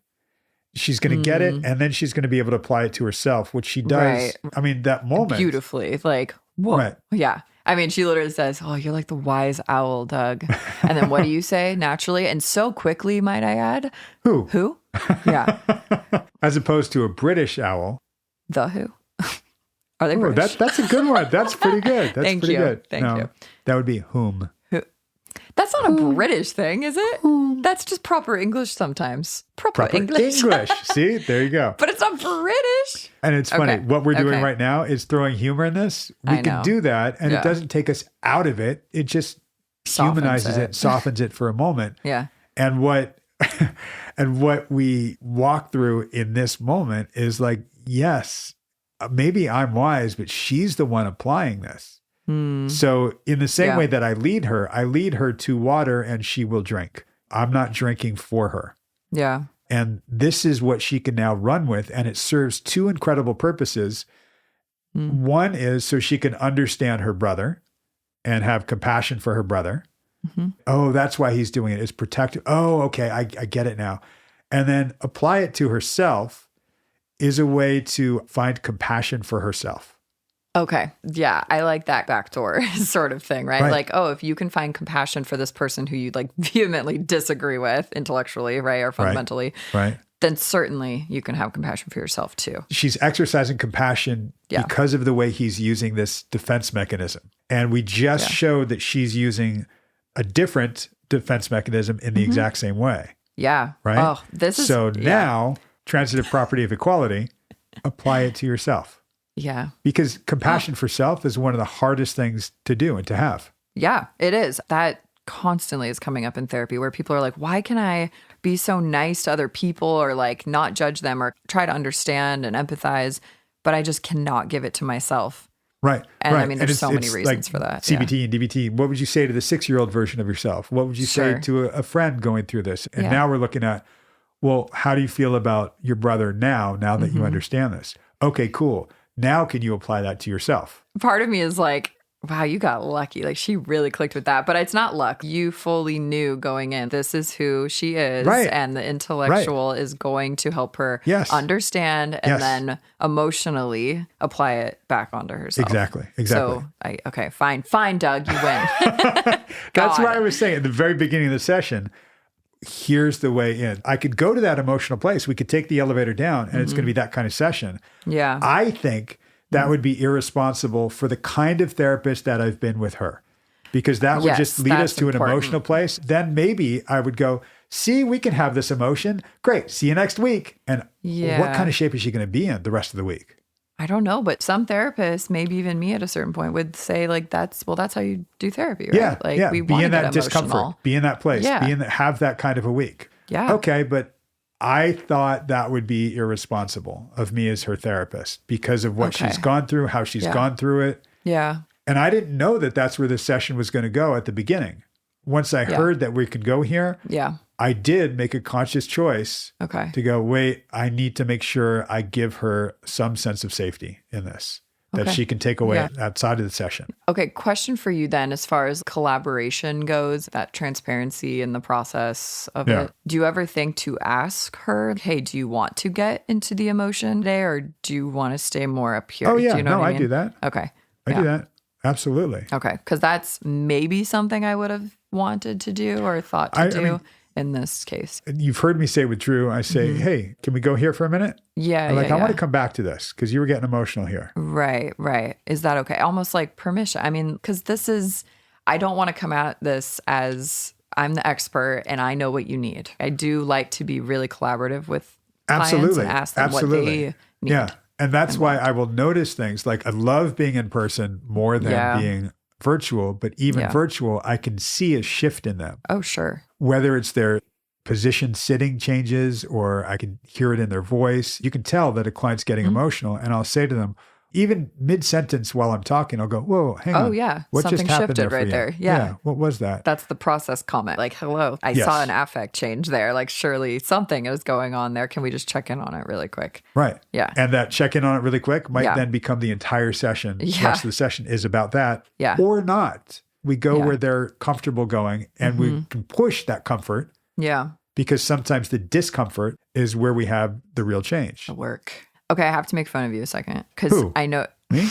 She's going to get it, and then she's going to be able to apply it to herself, which she does. Right. I mean, that moment. Beautifully. Like, whoa. Right. Yeah. I mean, she literally says, oh, you're like the wise owl, Doug. And then what do you say naturally? And so quickly, might I add? Who? Yeah. As opposed to a British owl. The who? Are they British? That's a good one. That's pretty good. That's Thank pretty you. good. Thank you. That would be whom. Who? That's not a British thing, is it? That's just proper English sometimes. Proper English. See, there you go. But it's not British. And it's funny. What we're doing right now is throwing humor in this. We can do that, and it doesn't take us out of it. It just humanizes it, softens it for a moment. Yeah. And what we walk through in this moment is like, yes, maybe I'm wise, but she's the one applying this. So in the same way that I lead her to water and she will drink. I'm not drinking for her. Yeah. And this is what she can now run with. And it serves two incredible purposes. One is so she can understand her brother and have compassion for her brother. Oh, that's why he's doing it. It's protective. Oh, okay. I get it now. And then apply it to herself is a way to find compassion for herself. Okay. Yeah. I like that backdoor sort of thing, right? Like, oh, if you can find compassion for this person who you like vehemently disagree with intellectually, right? Or fundamentally, right. Then certainly you can have compassion for yourself too. She's exercising compassion because of the way he's using this defense mechanism. And we just showed that she's using a different defense mechanism in the exact same way. Yeah. Right. Oh, this is so now transitive property of equality, apply it to yourself. Yeah. Because compassion for self is one of the hardest things to do and to have. Yeah, it is. That constantly is coming up in therapy where people are like, why can I be so nice to other people or like not judge them or try to understand and empathize, but I just cannot give it to myself. Right. And right. I mean, there's so many reasons for that. CBT and DBT. What would you say to the 6-year-old version of yourself? What would you say to a friend going through this? And now we're looking at, well, how do you feel about your brother now that you understand this? Okay, cool. Now can you apply that to yourself? Part of me is like, wow, you got lucky. Like she really clicked with that. But it's not luck. You fully knew going in, this is who she is. Right. And the intellectual is going to help her understand and then emotionally apply it back onto herself. Exactly. So, okay, fine, Doug, you win. That's why I was saying at the very beginning of the session, here's the way in. I could go to that emotional place. We could take the elevator down and it's going to be that kind of session. Yeah. I think that would be irresponsible for the kind of therapist that I've been with her, because that would just lead us to an emotional place. Then maybe I would go, see, we can have this emotion. Great. See you next week. And what kind of shape is she going to be in the rest of the week? I don't know, but some therapists, maybe even me at a certain point, would say like, that's how you do therapy, right? Yeah, like we be want in to that get discomfort, emotional. be in that place, Yeah. have that kind of a week. Yeah. Okay, but I thought that would be irresponsible of me as her therapist because of what she's gone through, how she's gone through it. Yeah. And I didn't know that that's where the session was going to go at the beginning. Once I heard that we could go here, I did make a conscious choice to go, wait, I need to make sure I give her some sense of safety in this. that Okay. she can take away Yeah. outside of the session. Okay, question for you then, as far as collaboration goes, that transparency in the process of Yeah. it. Do you ever think to ask her, hey, do you want to get into the emotion today, or do you want to stay more up here? Oh, yeah. Do you know No, what I I mean? do that. Okay. I do that. Absolutely. Okay, because that's maybe something I would have wanted to do or thought to I do mean, in this case. You've heard me say with Drew, I say, hey, can we go here for a minute? Yeah, I'm like, yeah, I want yeah. to come back to this because you were getting emotional here. Right, right. Is that okay? Almost like permission. I mean, because this is, I don't want to come at this as I'm the expert and I know what you need. I do like to be really collaborative with clients Absolutely. and ask them Absolutely. what they need. Yeah. And that's why I will notice things like I love being in person more than Yeah. being virtual, but even Yeah. virtual, I can see a shift in them, Oh, sure. whether it's their position sitting changes or I can hear it in their voice. You can tell that a client's getting Mm-hmm. emotional. And I'll say to them, even mid-sentence while I'm talking, I'll go, whoa, hang on. Oh, yeah. What Something just happened shifted there for right you? there. Yeah. What was that? That's the process comment. Like, hello, I Yes. saw an affect change there. Like, surely something is going on there. Can we just check in on it really quick? Right. Yeah. And that check in on it really quick might Yeah. then become the entire session. The Yeah. rest of the session is about that. Yeah. Or not. We go Yeah. Mm-hmm. where they're comfortable going and we can push that comfort Yeah. because sometimes the discomfort is where we have the real change. The work. Okay, I have to make fun of you a second because Who? I know. Me?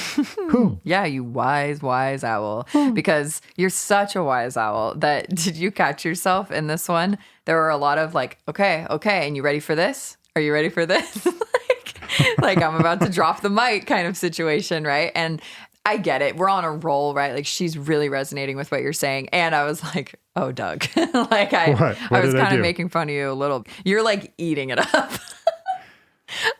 Who? Yeah, you wise owl. Because you're such a wise owl that did you catch yourself in this one? There were a lot of like, okay, and you ready for this? Are you ready for this? like I'm about to drop the mic kind of situation, right? And I get it. We're on a roll, right? Like she's really resonating with what you're saying. And I was like, oh, Doug. like I What was did I kind of do? making fun of you a little. You're like eating it up.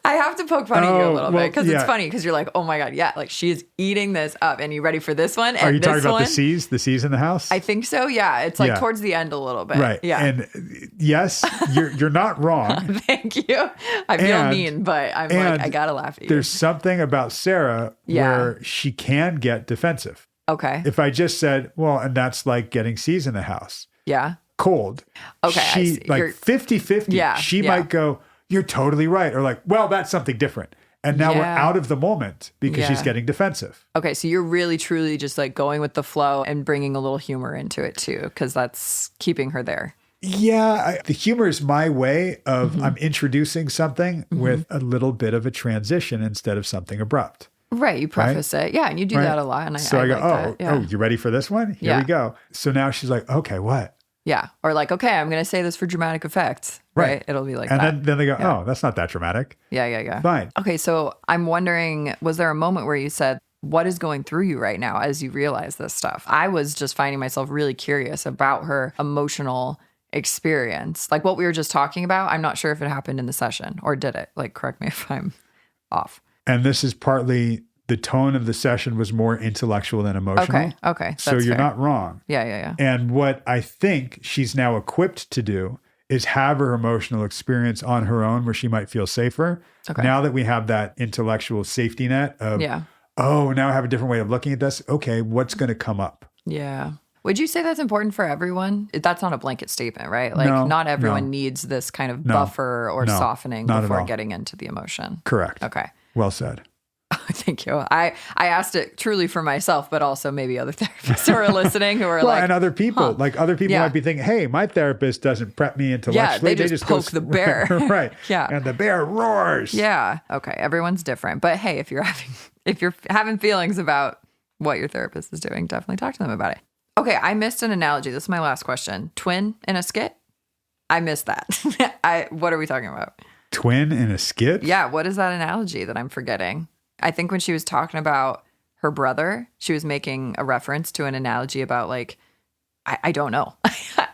I have to poke fun at you a Oh, little well, bit because yeah. it's funny because you're like, oh my God, yeah, like she is eating this up. And you ready for this one? And Are you this talking about one? the C's in the house? I think so. Yeah. It's like Yeah. towards the end a little bit. right. Yeah. And yes, you're not wrong. Thank you. I feel And- mean, but I'm like, and I got to laugh at you. There's something about Sarah Yeah. where she can get defensive. Okay. If I just said, well, and that's like getting C's in the house. Yeah. Cold. Okay, I She see. like You're- 50-50. Yeah, She yeah. might go, you're totally right. Or like, well, that's something different. And now we're Yeah. out of the moment because she's Yeah. getting defensive. Okay. So you're really, truly just like going with the flow and bringing a little humor into it too, because that's keeping her there. Yeah. The humor is my way of Mm-hmm. I'm introducing something with a little bit of a transition instead of something abrupt. Right. You preface it. Yeah. And you do Right? that a lot. And So I I go, like oh, that. Yeah. you ready for this one? Here Yeah. we go. So now she's like, okay, what? Yeah. Or like, okay, I'm going to say this for dramatic effect. Right. It'll be like And that. then they go, oh, that's not that dramatic. Yeah. Fine. Okay. So I'm wondering, was there a moment where you said, what is going through you right now as you realize this stuff? I was just finding myself really curious about her emotional experience. Like what we were just talking about. I'm not sure if it happened in the session or did it? Like, correct me if I'm off. And this is partly the tone of the session was more intellectual than emotional. Okay. So That's you're fair. not wrong. Yeah. And what I think she's now equipped to do is have her emotional experience on her own where she might feel safer. Okay. Now that we have that intellectual safety net of, Yeah. oh, now I have a different way of looking at this. Okay, what's going to come up? Yeah. Would you say that's important for everyone? That's not a blanket statement, right? Like No, not everyone no. needs this kind of No, bust or no, softening not at before all. getting into the emotion. Correct. Okay. Well said. Thank you. I asked it truly for myself, but also maybe other therapists who are listening who are Well, like, and other people, like other people Yeah. might be thinking, hey, my therapist doesn't prep me intellectually. they just poke the bear. right. Yeah. And the bear roars. yeah, okay, everyone's different. But hey, if you're having feelings about what your therapist is doing, definitely talk to them about it. Okay, I missed an analogy. This is my last question. Twin in a skit? I missed that. What are we talking about? Twin in a skit? Yeah, what is that analogy that I'm forgetting? I think when she was talking about her brother, she was making a reference to an analogy about like, I don't know.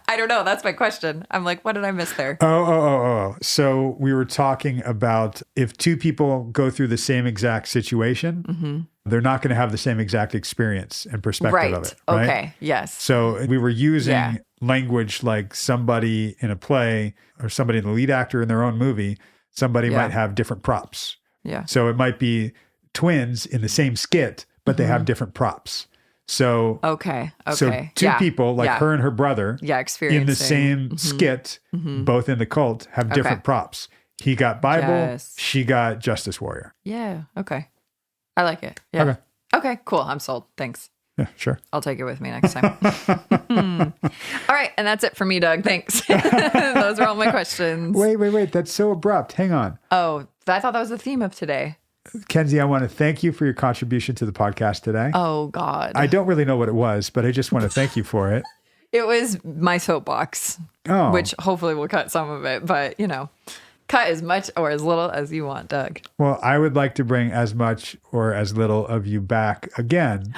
I don't know. That's my question. I'm like, what did I miss there? Oh. So we were talking about if two people go through the same exact situation, they're not going to have the same exact experience and perspective of it. Right? Okay. Yes. So we were using Yeah. language like somebody in a play or somebody in the lead actor in their own movie, somebody Yeah. might have different props. Yeah. So it might be twins in the same skit, but they have different props. So Okay. so two Yeah. people like Yeah. her and her brother Yeah. Experiencing in the same skit, both in the cult, have different props. He got Bible, Yes. she got Justice Warrior. Yeah. Okay. I like it. Yeah. Okay. Okay, cool. I'm sold. Thanks. Yeah, sure. I'll take it with me next time. All right. And that's it for me, Doug. Thanks. Those are all my questions. Wait. That's so abrupt. Hang on. Oh, I thought that was the theme of today. Kenzie, I want to thank you for your contribution to the podcast today. Oh, God. I don't really know what it was, but I just want to thank you for it. It was my soapbox, which hopefully we'll cut some of it, but cut as much or as little as you want, Doug. Well, I would like to bring as much or as little of you back again.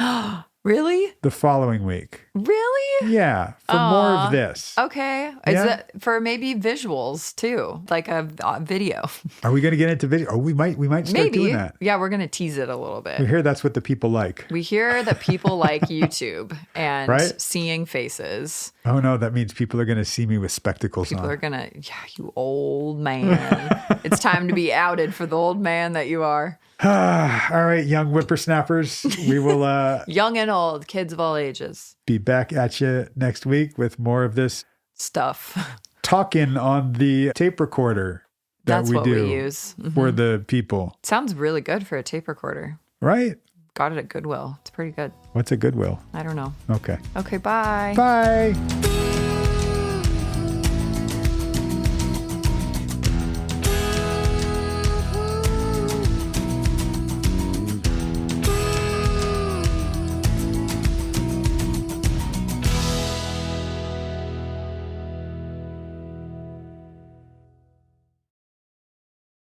Really? The following week. Really? Yeah, for more of this. Okay. Is that for maybe visuals too, like a video? Are we going to get into video? Oh, we might start doing that. Yeah, we're going to tease it a little bit. We hear that's what the people like. We hear that people like YouTube and seeing faces. Oh no, that means people are going to see me with spectacles on. People are going to, you old man. It's time to be outed for the old man that you are. All right, young whippersnappers, we will young and old, kids of all ages. Be back at you next week with more of this stuff. Talking on the tape recorder That's what we use for the people. Sounds really good for a tape recorder. Right? Got it at Goodwill. It's pretty good. What's a Goodwill? I don't know. Okay. Okay, bye. Bye.